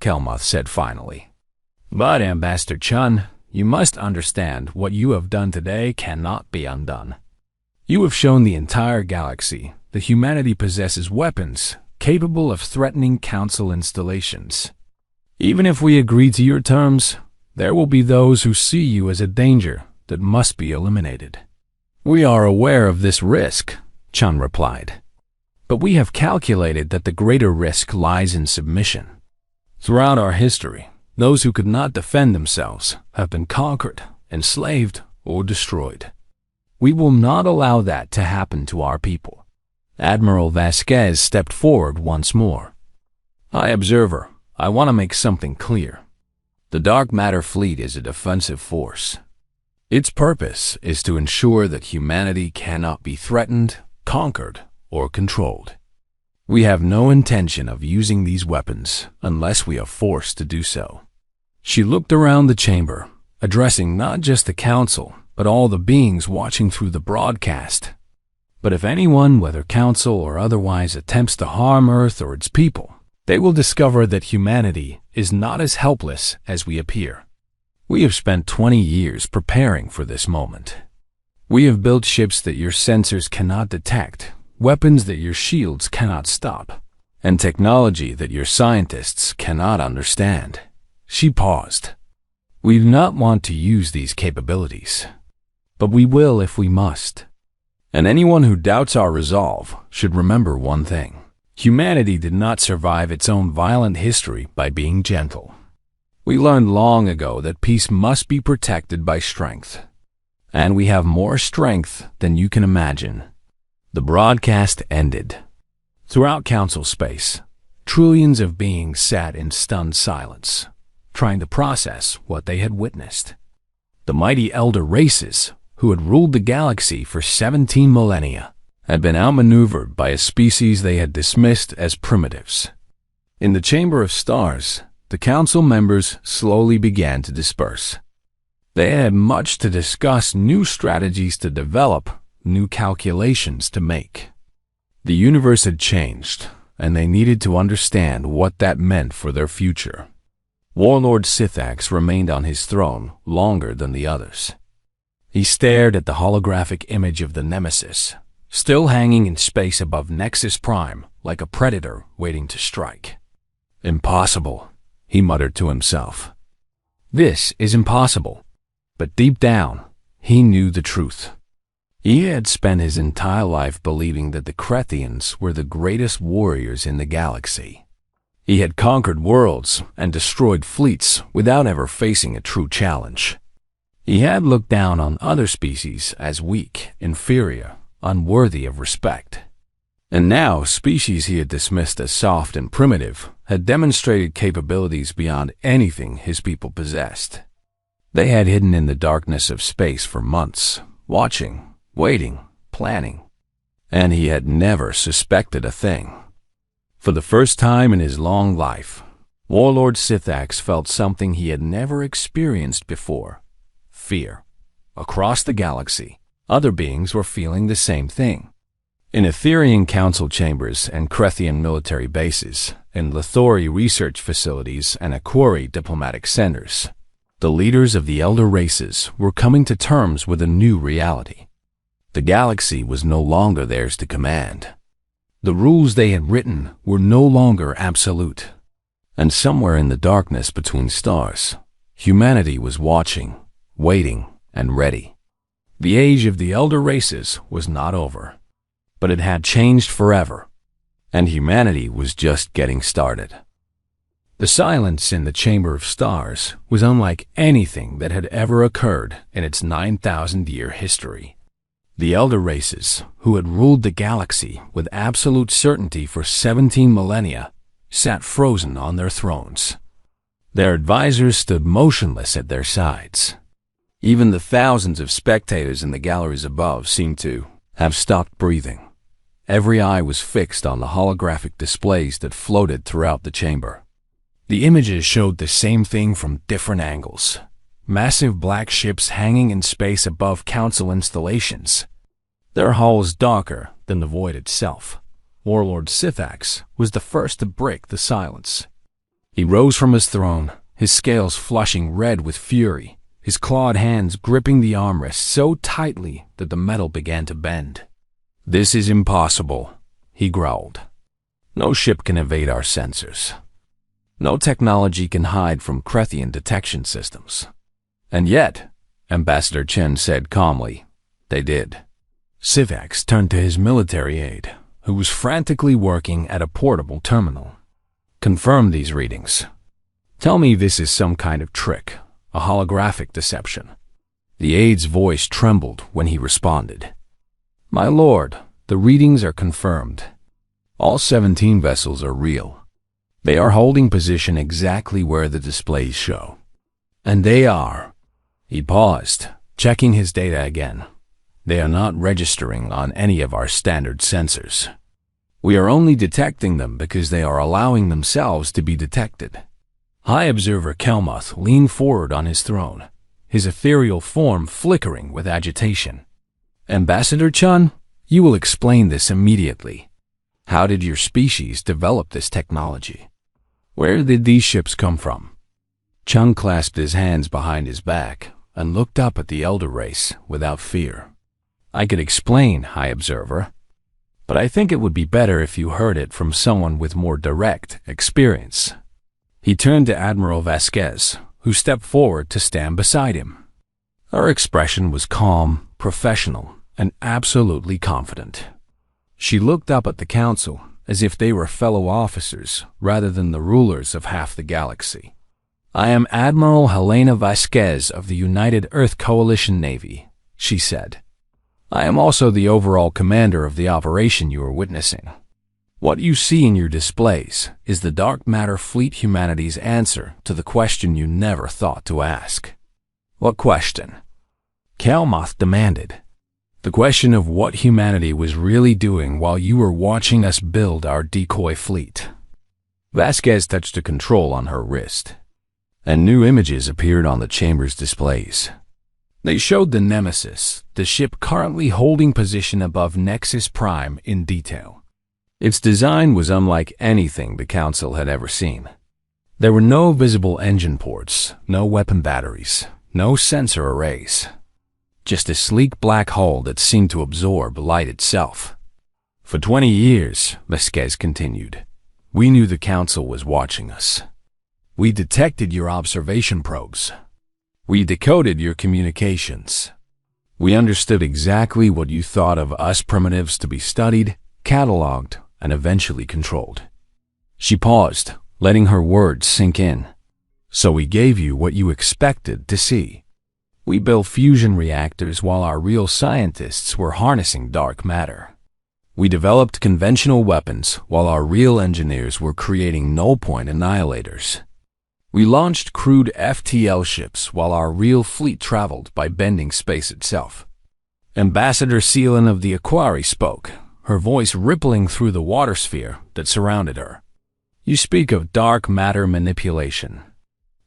Kelmoth said finally. "But, Ambassador Chun, you must understand what you have done today cannot be undone. You have shown the entire galaxy that humanity possesses weapons capable of threatening Council installations. Even if we agree to your terms, there will be those who see you as a danger that must be eliminated." "We are aware of this risk," Chun replied. "But we have calculated that the greater risk lies in submission. Throughout our history, those who could not defend themselves have been conquered, enslaved, or destroyed. We will not allow that to happen to our people." Admiral Vasquez stepped forward once more. "High Observer, I want to make something clear. The Dark Matter Fleet is a defensive force. Its purpose is to ensure that humanity cannot be threatened, conquered, or controlled. We have no intention of using these weapons unless we are forced to do so." She looked around the chamber, addressing not just the Council, but all the beings watching through the broadcast. "But if anyone, whether Council or otherwise, attempts to harm Earth or its people, they will discover that humanity is not as helpless as we appear. We have spent 20 years preparing for this moment. We have built ships that your sensors cannot detect, weapons that your shields cannot stop, and technology that your scientists cannot understand." She paused. "We do not want to use these capabilities, but we will if we must. And anyone who doubts our resolve should remember one thing. Humanity did not survive its own violent history by being gentle. We learned long ago that peace must be protected by strength. And we have more strength than you can imagine." The broadcast ended. Throughout Council space, trillions of beings sat in stunned silence, trying to process what they had witnessed. The mighty elder races, who had ruled the galaxy for 17 millennia, had been outmaneuvered by a species they had dismissed as primitives. In the Chamber of Stars, the Council members slowly began to disperse. They had much to discuss, new strategies to develop, new calculations to make. The universe had changed, and they needed to understand what that meant for their future. Warlord Sithax remained on his throne longer than the others. He stared at the holographic image of the Nemesis, still hanging in space above Nexus Prime like a predator waiting to strike. "Impossible," he muttered to himself. "This is impossible." But deep down, he knew the truth. He had spent his entire life believing that the Krethians were the greatest warriors in the galaxy. He had conquered worlds and destroyed fleets without ever facing a true challenge. He had looked down on other species as weak, inferior, unworthy of respect. And now, species he had dismissed as soft and primitive had demonstrated capabilities beyond anything his people possessed. They had hidden in the darkness of space for months, watching, waiting, planning, and he had never suspected a thing. For the first time in his long life, Warlord Sithax felt something he had never experienced before: fear. Across the galaxy, other beings were feeling the same thing. In Etherian council chambers and Krethian military bases, in Lithori research facilities and Aquari diplomatic centers, the leaders of the elder races were coming to terms with a new reality. The galaxy was no longer theirs to command. The rules they had written were no longer absolute. And somewhere in the darkness between stars, humanity was watching, waiting, and ready. The age of the elder races was not over, but it had changed forever, and humanity was just getting started. The silence in the Chamber of Stars was unlike anything that had ever occurred in its 9,000-year history. The elder races, who had ruled the galaxy with absolute certainty for 17 millennia, sat frozen on their thrones. Their advisors stood motionless at their sides. Even the thousands of spectators in the galleries above seemed to have stopped breathing. Every eye was fixed on the holographic displays that floated throughout the chamber. The images showed the same thing from different angles. Massive black ships hanging in space above council installations, their hulls darker than the void itself. Warlord Sithax was the first to break the silence. He rose from his throne, his scales flushing red with fury, his clawed hands gripping the armrest so tightly that the metal began to bend. "This is impossible," he growled. "No ship can evade our sensors. No technology can hide from Krethian detection systems." "And yet," Ambassador Chen said calmly, "they did." Sithax turned to his military aide, who was frantically working at a portable terminal. "Confirm these readings. Tell me this is some kind of trick, a holographic deception." The aide's voice trembled when he responded. "My lord, the readings are confirmed. All 17 vessels are real. They are holding position exactly where the displays show. And they are..." He paused, checking his data again. "They are not registering on any of our standard sensors. We are only detecting them because they are allowing themselves to be detected." High Observer Kelmuth leaned forward on his throne, his ethereal form flickering with agitation. "Ambassador Chun, you will explain this immediately. How did your species develop this technology? Where did these ships come from?" Chun clasped his hands behind his back and looked up at the elder race without fear. "I could explain, High Observer, but I think it would be better if you heard it from someone with more direct experience." He turned to Admiral Vasquez, who stepped forward to stand beside him. Her expression was calm, professional, and absolutely confident. She looked up at the council as if they were fellow officers rather than the rulers of half the galaxy. "I am Admiral Helena Vasquez of the United Earth Coalition Navy," she said. "I am also the overall commander of the operation you are witnessing. What you see in your displays is the Dark Matter Fleet Humanity's answer to the question you never thought to ask." "What question?" Kelmuth demanded. "The question of what humanity was really doing while you were watching us build our decoy fleet." Vasquez touched a control on her wrist, and new images appeared on the chamber's displays. They showed the Nemesis, the ship currently holding position above Nexus Prime, in detail. Its design was unlike anything the Council had ever seen. There were no visible engine ports, no weapon batteries, no sensor arrays. Just a sleek black hull that seemed to absorb light itself. For 20 years, Vasquez continued, we knew the Council was watching us. We detected your observation probes. We decoded your communications. We understood exactly what you thought of us primitives to be studied, cataloged, and eventually controlled. She paused, letting her words sink in. So we gave you what you expected to see. We built fusion reactors while our real scientists were harnessing dark matter. We developed conventional weapons while our real engineers were creating null-point annihilators. We launched crude FTL ships while our real fleet traveled by bending space itself. Ambassador Seelan of the Aquari spoke, her voice rippling through the water sphere that surrounded her. You speak of dark matter manipulation.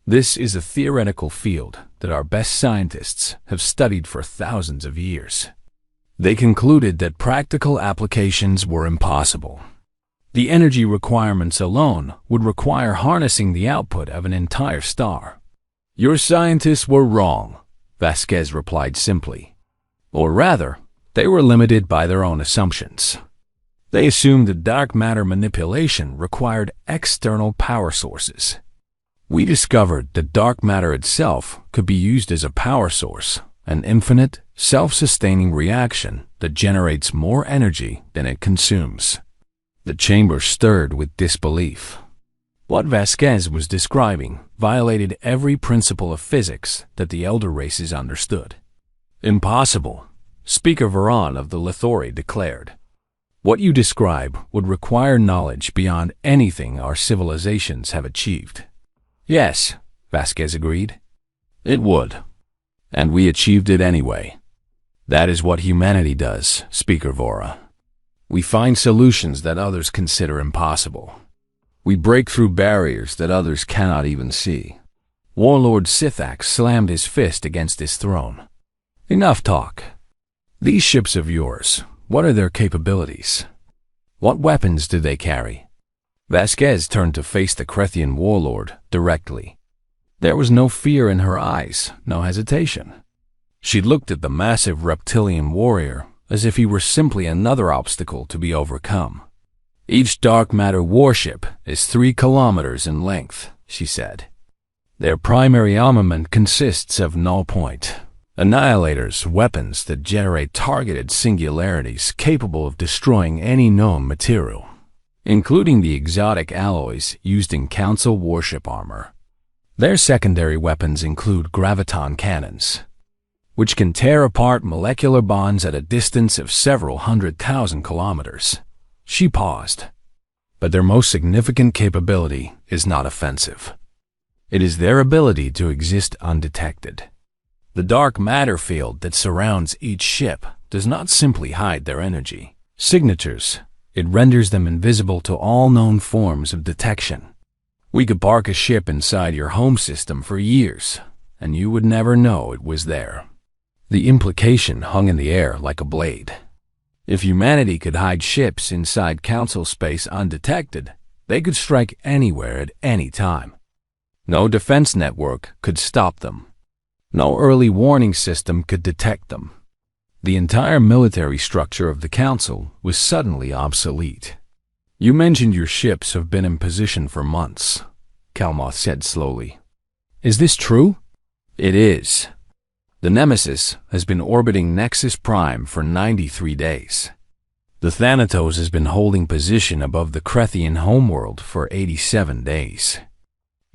This is a theoretical field that our best scientists have studied for thousands of years. They concluded that practical applications were impossible. The energy requirements alone would require harnessing the output of an entire star. Your scientists were wrong, Vasquez replied simply. Or rather, they were limited by their own assumptions. They assumed that dark matter manipulation required external power sources. We discovered that dark matter itself could be used as a power source, an infinite, self-sustaining reaction that generates more energy than it consumes. The chamber stirred with disbelief. What Vasquez was describing violated every principle of physics that the elder races understood. Impossible, Speaker Varan of the Lithori declared. What you describe would require knowledge beyond anything our civilizations have achieved. Yes, Vasquez agreed. It would. And we achieved it anyway. That is what humanity does, Speaker Vora. We find solutions that others consider impossible. We break through barriers that others cannot even see. Warlord Sithak slammed his fist against his throne. Enough talk. These ships of yours, what are their capabilities? What weapons do they carry? Vasquez turned to face the Krethian warlord directly. There was no fear in her eyes, no hesitation. She looked at the massive reptilian warrior as if he were simply another obstacle to be overcome. Each dark matter warship is 3 kilometers in length, she said. Their primary armament consists of null-point annihilators, weapons that generate targeted singularities capable of destroying any known material, including the exotic alloys used in Council warship armor. Their secondary weapons include graviton cannons, which can tear apart molecular bonds at a distance of several 100,000 kilometers. She paused. But their most significant capability is not offensive. It is their ability to exist undetected. The dark matter field that surrounds each ship does not simply hide their energy signatures. It renders them invisible to all known forms of detection. We could park a ship inside your home system for years, and you would never know it was there. The implication hung in the air like a blade. If humanity could hide ships inside Council space undetected, they could strike anywhere at any time. No defense network could stop them. No early warning system could detect them. The entire military structure of the Council was suddenly obsolete. You mentioned your ships have been in position for months, Kalmoth said slowly. Is this true? It is. The Nemesis has been orbiting Nexus Prime for 93 days. The Thanatos has been holding position above the Krethian homeworld for 87 days.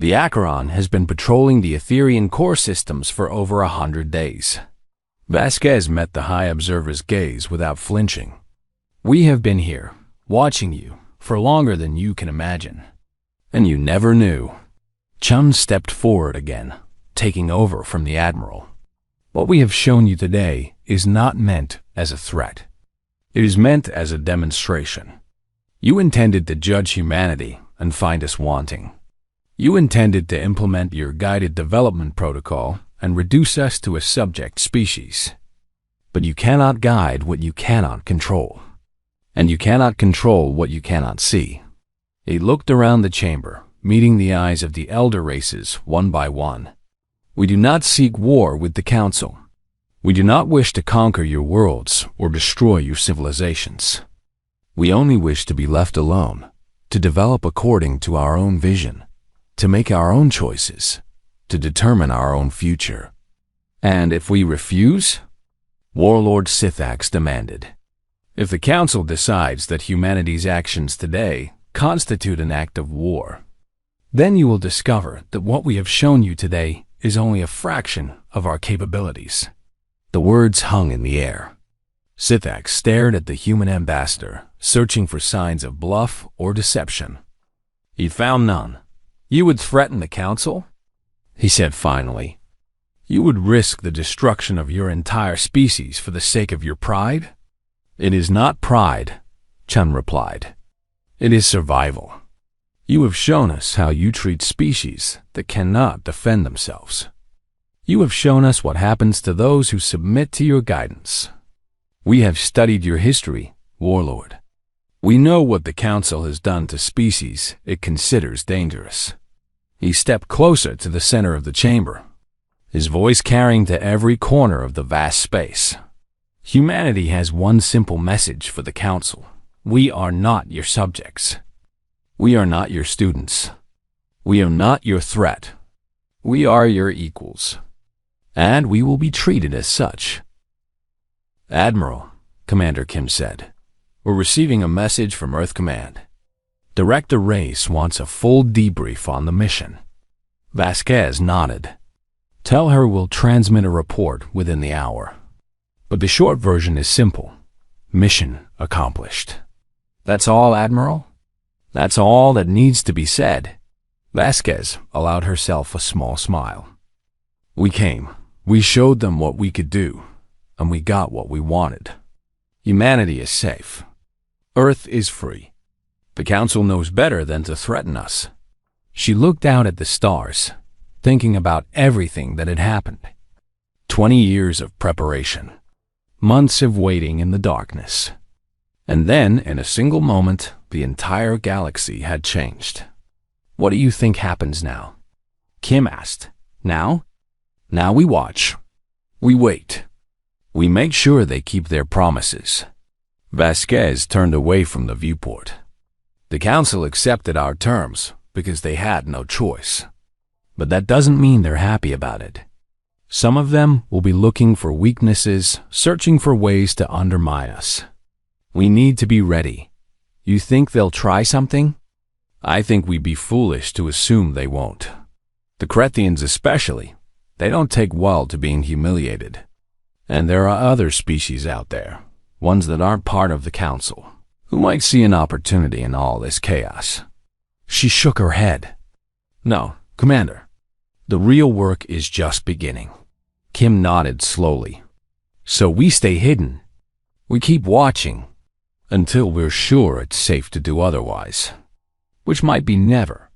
The Acheron has been patrolling the Etherian core systems for over 100 days. Vasquez met the High Observer's gaze without flinching. We have been here, watching you, for longer than you can imagine. And you never knew. Chun stepped forward again, taking over from the Admiral. What we have shown you today is not meant as a threat. It is meant as a demonstration. You intended to judge humanity and find us wanting. You intended to implement your guided development protocol and reduce us to a subject species. But you cannot guide what you cannot control. and you cannot control what you cannot see. He looked around the chamber, meeting the eyes of the elder races one by one. We do not seek war with the Council. We do not wish to conquer your worlds or destroy your civilizations. We only wish to be left alone, to develop according to our own vision, to make our own choices, to determine our own future. And if we refuse? Warlord Sithax demanded. If the Council decides that humanity's actions today constitute an act of war, then you will discover that what we have shown you today is only a fraction of our capabilities. The words hung in the air. Sithax stared at the human ambassador, searching for signs of bluff or deception. He found none. You would threaten the Council? He said finally. You would risk the destruction of your entire species for the sake of your pride? It is not pride, Chun replied. It is survival. You have shown us how you treat species that cannot defend themselves. You have shown us what happens to those who submit to your guidance. We have studied your history, Warlord. We know what the Council has done to species it considers dangerous. He stepped closer to the center of the chamber, his voice carrying to every corner of the vast space. Humanity has one simple message for the Council. We are not your subjects. We are not your students. We are not your threat. We are your equals. And we will be treated as such. Admiral, Commander Kim said, we're receiving a message from Earth Command. Director Reyes wants a full debrief on the mission. Vasquez nodded. Tell her we'll transmit a report within the hour. But the short version is simple. Mission accomplished. That's all, Admiral? That's all that needs to be said. Vasquez allowed herself a small smile. We came. We showed them what we could do, and we got what we wanted. Humanity is safe. Earth is free. The Council knows better than to threaten us. She looked out at the stars, thinking about everything that had happened. 20 years of preparation. Months of waiting in the darkness. And then, in a single moment, the entire galaxy had changed. What do you think happens now? Kim asked. Now? Now we watch. We wait. We make sure they keep their promises. Vasquez turned away from the viewport. The Council accepted our terms because they had no choice. But that doesn't mean they're happy about it. Some of them will be looking for weaknesses, searching for ways to undermine us. We need to be ready. You think they'll try something? I think we'd be foolish to assume they won't. The Crethians especially. They don't take well to being humiliated. And there are other species out there, ones that aren't part of the Council, who might see an opportunity in all this chaos. She shook her head. No, Commander. The real work is just beginning. Kim nodded slowly. So we stay hidden. We keep watching until we're sure it's safe to do otherwise. Which might be never.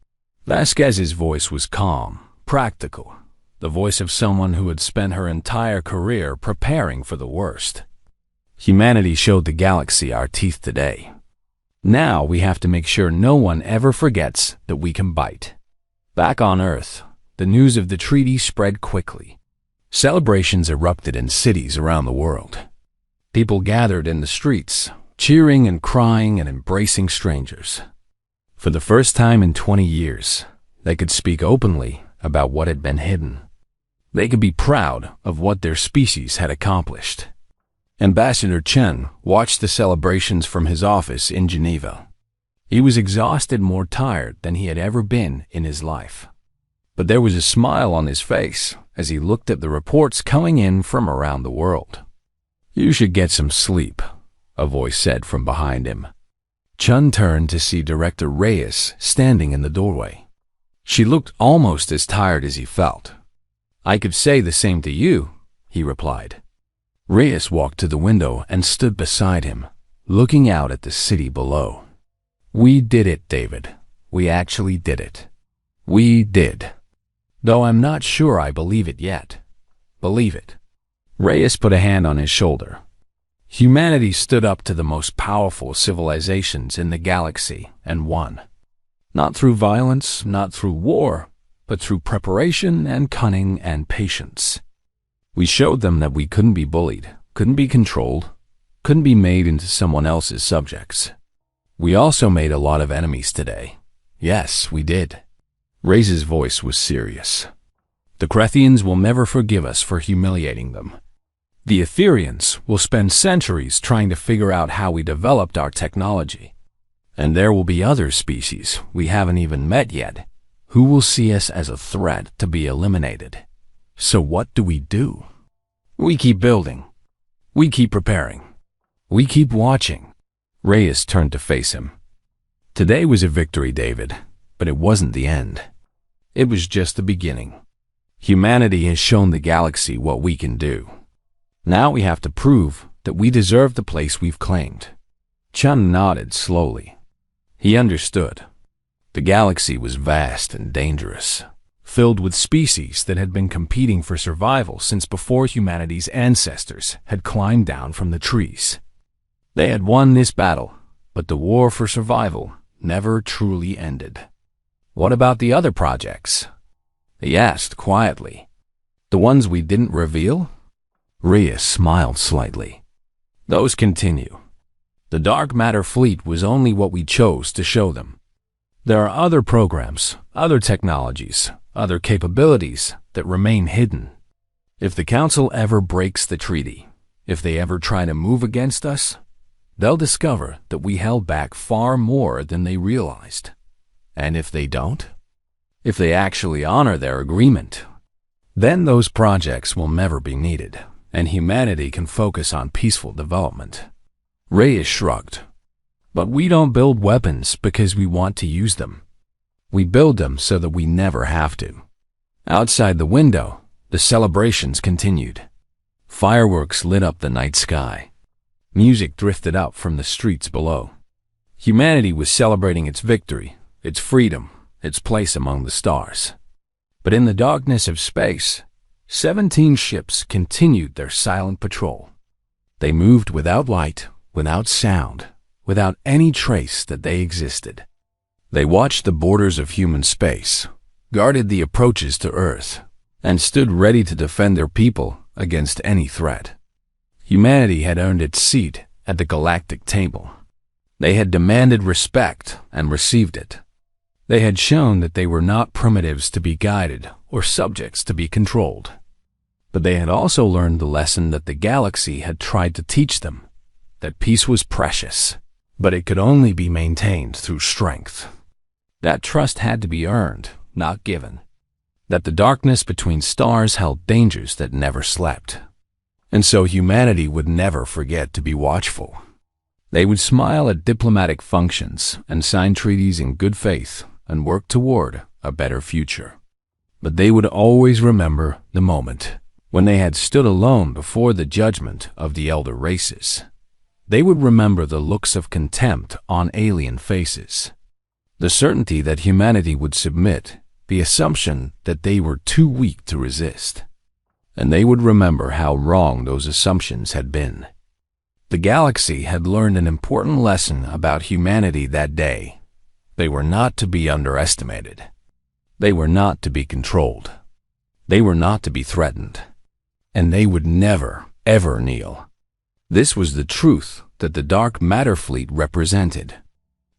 Vasquez's voice was calm, practical. The voice of someone who had spent her entire career preparing for the worst. Humanity showed the galaxy our teeth today. Now we have to make sure no one ever forgets that we can bite. Back on Earth, the news of the treaty spread quickly. Celebrations erupted in cities around the world. People gathered in the streets, cheering and crying and embracing strangers. For the first time in 20 years, they could speak openly about what had been hidden. They could be proud of what their species had accomplished. Ambassador Chen watched the celebrations from his office in Geneva. He was exhausted, more tired than he had ever been in his life. But there was a smile on his face as he looked at the reports coming in from around the world. You should get some sleep, a voice said from behind him. Chun turned to see Director Reyes standing in the doorway. She looked almost as tired as he felt. I could say the same to you, he replied. Reyes walked to the window and stood beside him, looking out at the city below. We did it, David. We actually did it. We did. Though I'm not sure I believe it yet. Believe it. Reyes put a hand on his shoulder. Humanity stood up to the most powerful civilizations in the galaxy and won. Not through violence, not through war, but through preparation and cunning and patience. We showed them that we couldn't be bullied, couldn't be controlled, couldn't be made into someone else's subjects. We also made a lot of enemies today. Yes, we did. Ray's voice was serious. The Krethians will never forgive us for humiliating them. The Etherians will spend centuries trying to figure out how we developed our technology. And there will be other species we haven't even met yet who will see us as a threat to be eliminated. So what do? We keep building. We keep preparing. We keep watching. Reyes turned to face him. Today was a victory, David, but it wasn't the end. It was just the beginning. Humanity has shown the galaxy what we can do. Now we have to prove that we deserve the place we've claimed. Chun nodded slowly. He understood. The galaxy was vast and dangerous, filled with species that had been competing for survival since before humanity's ancestors had climbed down from the trees. They had won this battle, but the war for survival never truly ended. What about the other projects? He asked quietly. The ones we didn't reveal? Reyes smiled slightly. Those continue. The dark matter fleet was only what we chose to show them. There are other programs, other technologies, other capabilities that remain hidden. If the Council ever breaks the treaty, if they ever try to move against us, they'll discover that we held back far more than they realized. And if they don't, if they actually honor their agreement, then those projects will never be needed, and humanity can focus on peaceful development. Reyes shrugged. But we don't build weapons because we want to use them. We build them so that we never have to. Outside the window, the celebrations continued. Fireworks lit up the night sky. Music drifted up from the streets below. Humanity was celebrating its victory, its freedom, its place among the stars. But in the darkness of space, 17 ships continued their silent patrol. They moved without light, without sound, without any trace that they existed. They watched the borders of human space, guarded the approaches to Earth, and stood ready to defend their people against any threat. Humanity had earned its seat at the galactic table. They had demanded respect and received it. They had shown that they were not primitives to be guided or subjects to be controlled. But they had also learned the lesson that the galaxy had tried to teach them, that peace was precious, but it could only be maintained through strength. That trust had to be earned, not given. That the darkness between stars held dangers that never slept. And so humanity would never forget to be watchful. They would smile at diplomatic functions and sign treaties in good faith and work toward a better future. But they would always remember the moment when they had stood alone before the judgment of the elder races. They would remember the looks of contempt on alien faces, the certainty that humanity would submit, the assumption that they were too weak to resist. And they would remember how wrong those assumptions had been. The galaxy had learned an important lesson about humanity that day. They were not to be underestimated. They were not to be controlled. They were not to be threatened. And they would never, ever kneel. This was the truth that the dark matter fleet represented.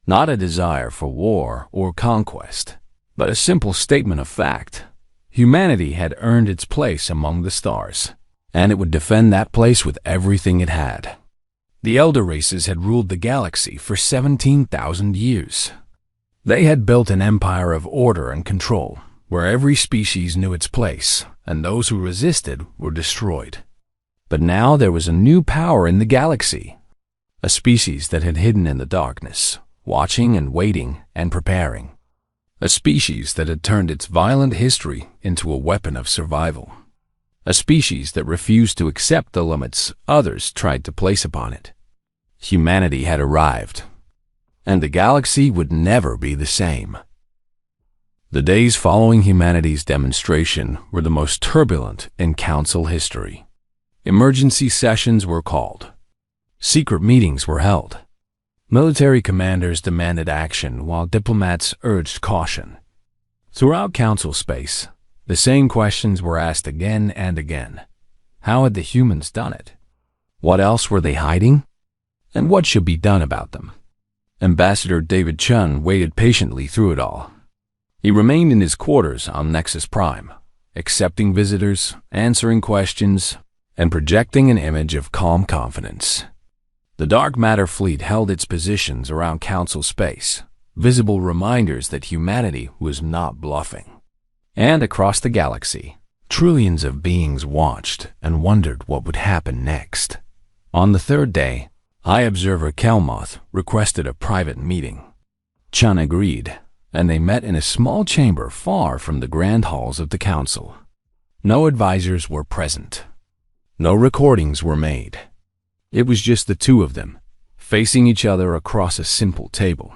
Not a desire for war or conquest, but a simple statement of fact. Humanity had earned its place among the stars, and it would defend that place with everything it had. The elder races had ruled the galaxy for 17,000 years. They had built an empire of order and control, where every species knew its place, and those who resisted were destroyed. But now there was a new power in the galaxy, a species that had hidden in the darkness, watching and waiting and preparing. A species that had turned its violent history into a weapon of survival. A species that refused to accept the limits others tried to place upon it. Humanity had arrived, and the galaxy would never be the same. The days following humanity's demonstration were the most turbulent in Council history. Emergency sessions were called. Secret meetings were held. Military commanders demanded action while diplomats urged caution. Throughout council space, the same questions were asked again and again. How had the humans done it? What else were they hiding? And what should be done about them? Ambassador David Chun waited patiently through it all. He remained in his quarters on Nexus Prime, accepting visitors, answering questions, and projecting an image of calm confidence. The dark matter fleet held its positions around council space, visible reminders that humanity was not bluffing. And across the galaxy, trillions of beings watched and wondered what would happen next. On the third day, High Observer Kelmoth requested a private meeting. Chun agreed, and they met in a small chamber far from the grand halls of the council. No advisors were present. No recordings were made. It was just the two of them, facing each other across a simple table.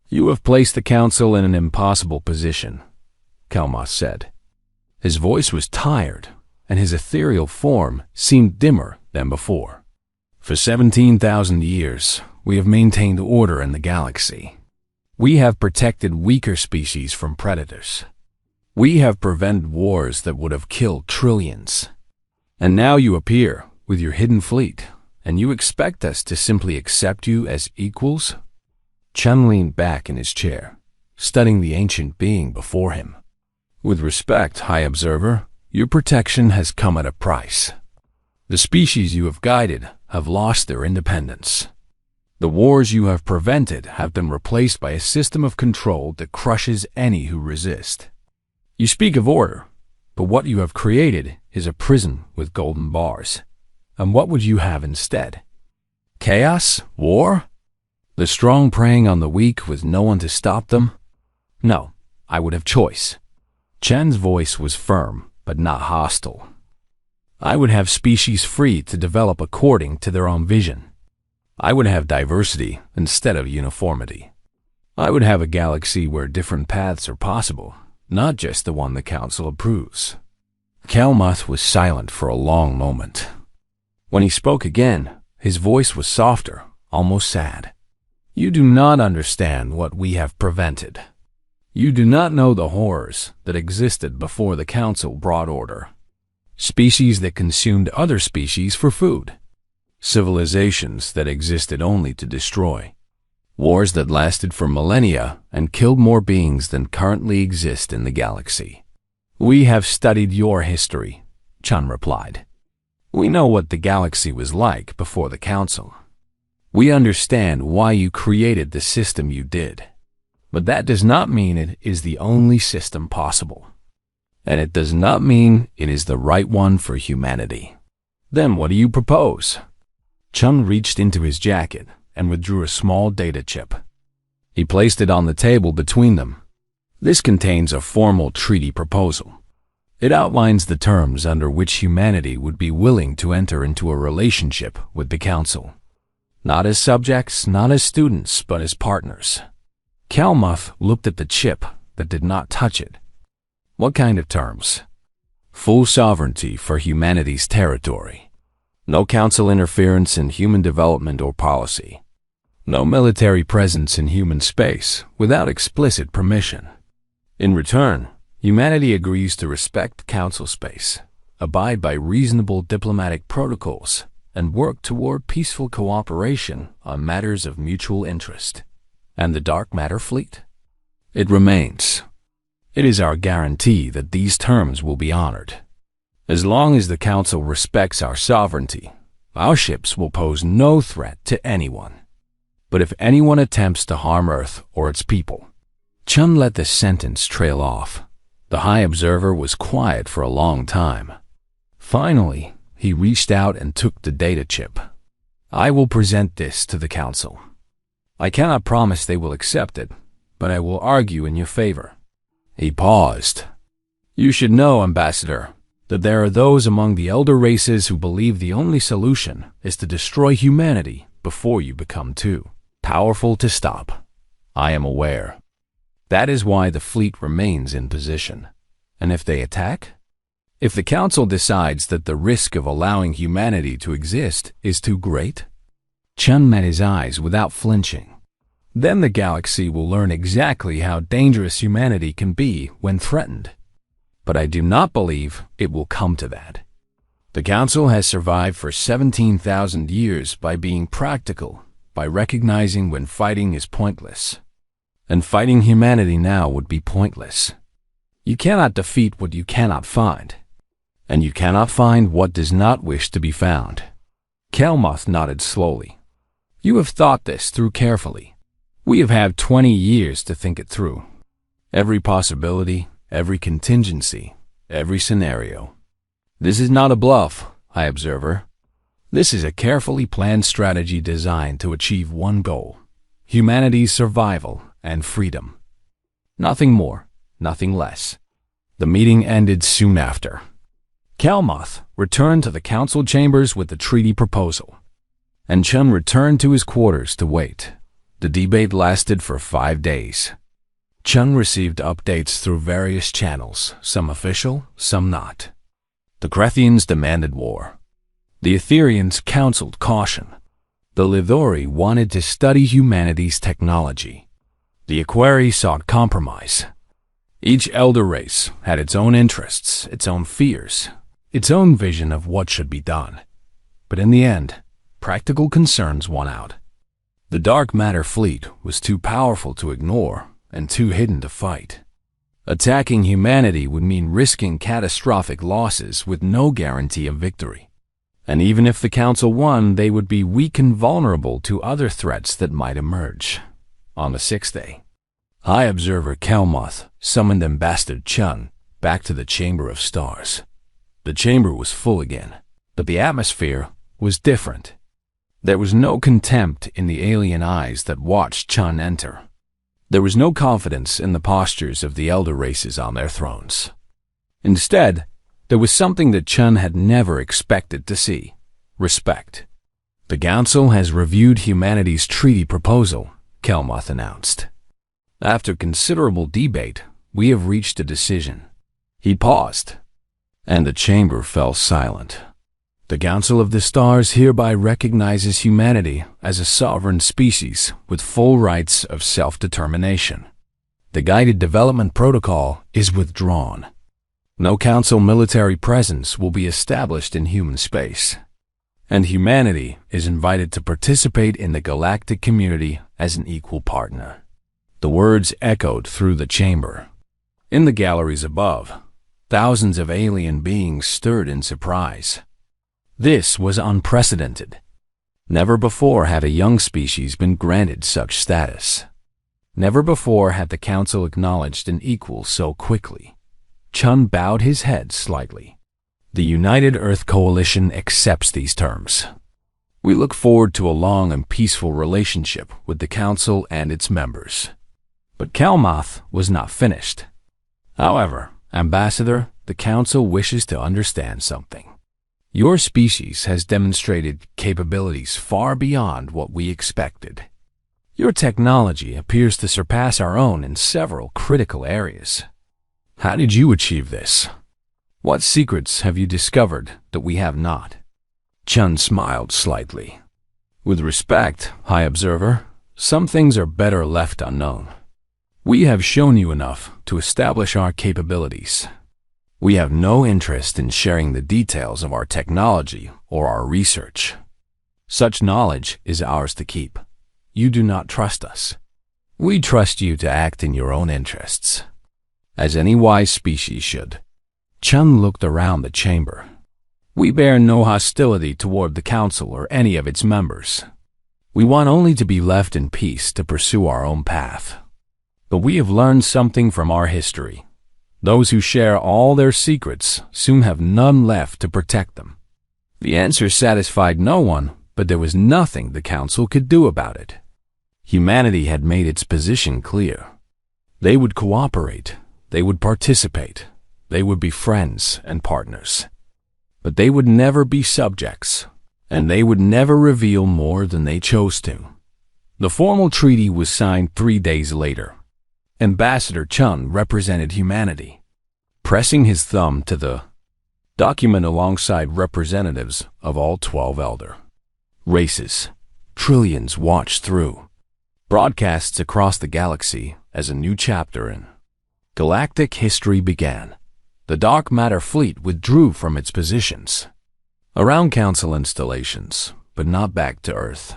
"You have placed the council in an impossible position," Kelmoth said. His voice was tired, and his ethereal form seemed dimmer than before. "For 17,000 years, we have maintained order in the galaxy. We have protected weaker species from predators. We have prevented wars that would have killed trillions. And now you appear with your hidden fleet, and you expect us to simply accept you as equals?" Chun leaned back in his chair, studying the ancient being before him. "With respect, High Observer, your protection has come at a price. The species you have guided have lost their independence. The wars you have prevented have been replaced by a system of control that crushes any who resist. You speak of order, but what you have created is a prison with golden bars. And what would you have instead? Chaos? War? The strong preying on the weak with no one to stop them? No, I would have choice." Chen's voice was firm, but not hostile. "I would have species free to develop according to their own vision. I would have diversity instead of uniformity. I would have a galaxy where different paths are possible, not just the one the Council approves." Kelmoth was silent for a long moment. When he spoke again, his voice was softer, almost sad. "You do not understand what we have prevented. You do not know the horrors that existed before the Council brought order. Species that consumed other species for food. Civilizations that existed only to destroy. Wars that lasted for millennia and killed more beings than currently exist in the galaxy. We have studied your history," Chun replied. "We know what the galaxy was like before the Council. We understand why you created the system you did. But that does not mean it is the only system possible. And it does not mean it is the right one for humanity. Then what do you propose?" Chun reached into his jacket and withdrew a small data chip. He placed it on the table between them. "This contains a formal treaty proposal. It outlines the terms under which humanity would be willing to enter into a relationship with the Council. Not as subjects, not as students, but as partners." Kelmoth looked at the chip but did not touch it. "What kind of terms?" "Full sovereignty for humanity's territory. No Council interference in human development or policy. No military presence in human space without explicit permission. In return, humanity agrees to respect Council space, abide by reasonable diplomatic protocols, and work toward peaceful cooperation on matters of mutual interest." "And the dark matter fleet?" "It remains. It is our guarantee that these terms will be honored. As long as the Council respects our sovereignty, our ships will pose no threat to anyone. But if anyone attempts to harm Earth or its people..." Chun let the sentence trail off. The High Observer was quiet for a long time. Finally, he reached out and took the data chip. "I will present this to the Council. I cannot promise they will accept it, but I will argue in your favor." He paused. "You should know, Ambassador, that there are those among the elder races who believe the only solution is to destroy humanity before you become too powerful to stop. I am aware. That is why the fleet remains in position. And if they attack? If the Council decides that the risk of allowing humanity to exist is too great, Chun met his eyes without flinching. Then the galaxy will learn exactly how dangerous humanity can be when threatened. But I do not believe it will come to that. The Council has survived for 17,000 years by being practical, by recognizing when fighting is pointless. And fighting humanity now would be pointless. You cannot defeat what you cannot find. And you cannot find what does not wish to be found. Kelmoth nodded slowly. You have thought this through carefully. We have had 20 years to think it through. Every possibility, every contingency, every scenario. This is not a bluff, High Observer. This is a carefully planned strategy designed to achieve one goal: humanity's survival and freedom. Nothing more, nothing less. The meeting ended soon after. Kelmoth returned to the council chambers with the treaty proposal, and Chun returned to his quarters to wait. The debate lasted for 5 days. Chun received updates through various channels, some official, some not. The Krethians demanded war. The Etherians counseled caution. The Lithori wanted to study humanity's technology. The Aquari sought compromise. Each elder race had its own interests, its own fears, its own vision of what should be done. But in the end, practical concerns won out. The dark matter fleet was too powerful to ignore and too hidden to fight. Attacking humanity would mean risking catastrophic losses with no guarantee of victory. And even if the Council won, they would be weak and vulnerable to other threats that might emerge. On the 6th day, High Observer Kelmoth summoned Ambassador Chun back to the Chamber of Stars. The chamber was full again, but the atmosphere was different. There was no contempt in the alien eyes that watched Chun enter. There was no confidence in the postures of the elder races on their thrones. Instead, there was something that Chun had never expected to see: respect. The Council has reviewed humanity's treaty proposal, Kelmoth announced. After considerable debate, we have reached a decision. He paused, and the chamber fell silent. The Council of the Stars hereby recognizes humanity as a sovereign species with full rights of self-determination. The Guided Development Protocol is withdrawn. No Council military presence will be established in human space, and humanity is invited to participate in the galactic community as an equal partner. The words echoed through the chamber. In the galleries above, thousands of alien beings stirred in surprise. This was unprecedented. Never before had a young species been granted such status. Never before had the Council acknowledged an equal so quickly. Chun bowed his head slightly. The United Earth Coalition accepts these terms. We look forward to a long and peaceful relationship with the Council and its members. But Kelmoth was not finished. However, Ambassador, the Council wishes to understand something. Your species has demonstrated capabilities far beyond what we expected. Your technology appears to surpass our own in several critical areas. How did you achieve this? What secrets have you discovered that we have not? Chun smiled slightly. With respect, High Observer, some things are better left unknown. We have shown you enough to establish our capabilities. We have no interest in sharing the details of our technology or our research. Such knowledge is ours to keep. You do not trust us. We trust you to act in your own interests, as any wise species should. Chun looked around the chamber. We bear no hostility toward the Council or any of its members. We want only to be left in peace to pursue our own path. But we have learned something from our history. Those who share all their secrets soon have none left to protect them. The answer satisfied no one, but there was nothing the Council could do about it. Humanity had made its position clear. They would cooperate, they would participate, they would be friends and partners. But they would never be subjects, and they would never reveal more than they chose to. The formal treaty was signed 3 days later. Ambassador Chun represented humanity, pressing his thumb to the document alongside representatives of all 12 elder races. trillions watched through, broadcasts across the galaxy as a new chapter in galactic history began. The dark matter fleet withdrew from its positions around Council installations, but not back to Earth.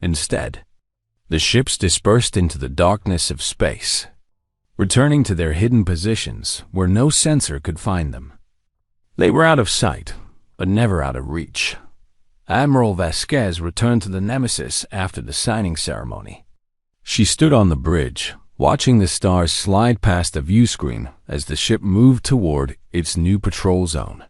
Instead, the ships dispersed into the darkness of space, returning to their hidden positions where no sensor could find them. They were out of sight, but never out of reach. Admiral Vasquez returned to the Nemesis after the signing ceremony. She stood on the bridge, watching the stars slide past the view screen as the ship moved toward its new patrol zone.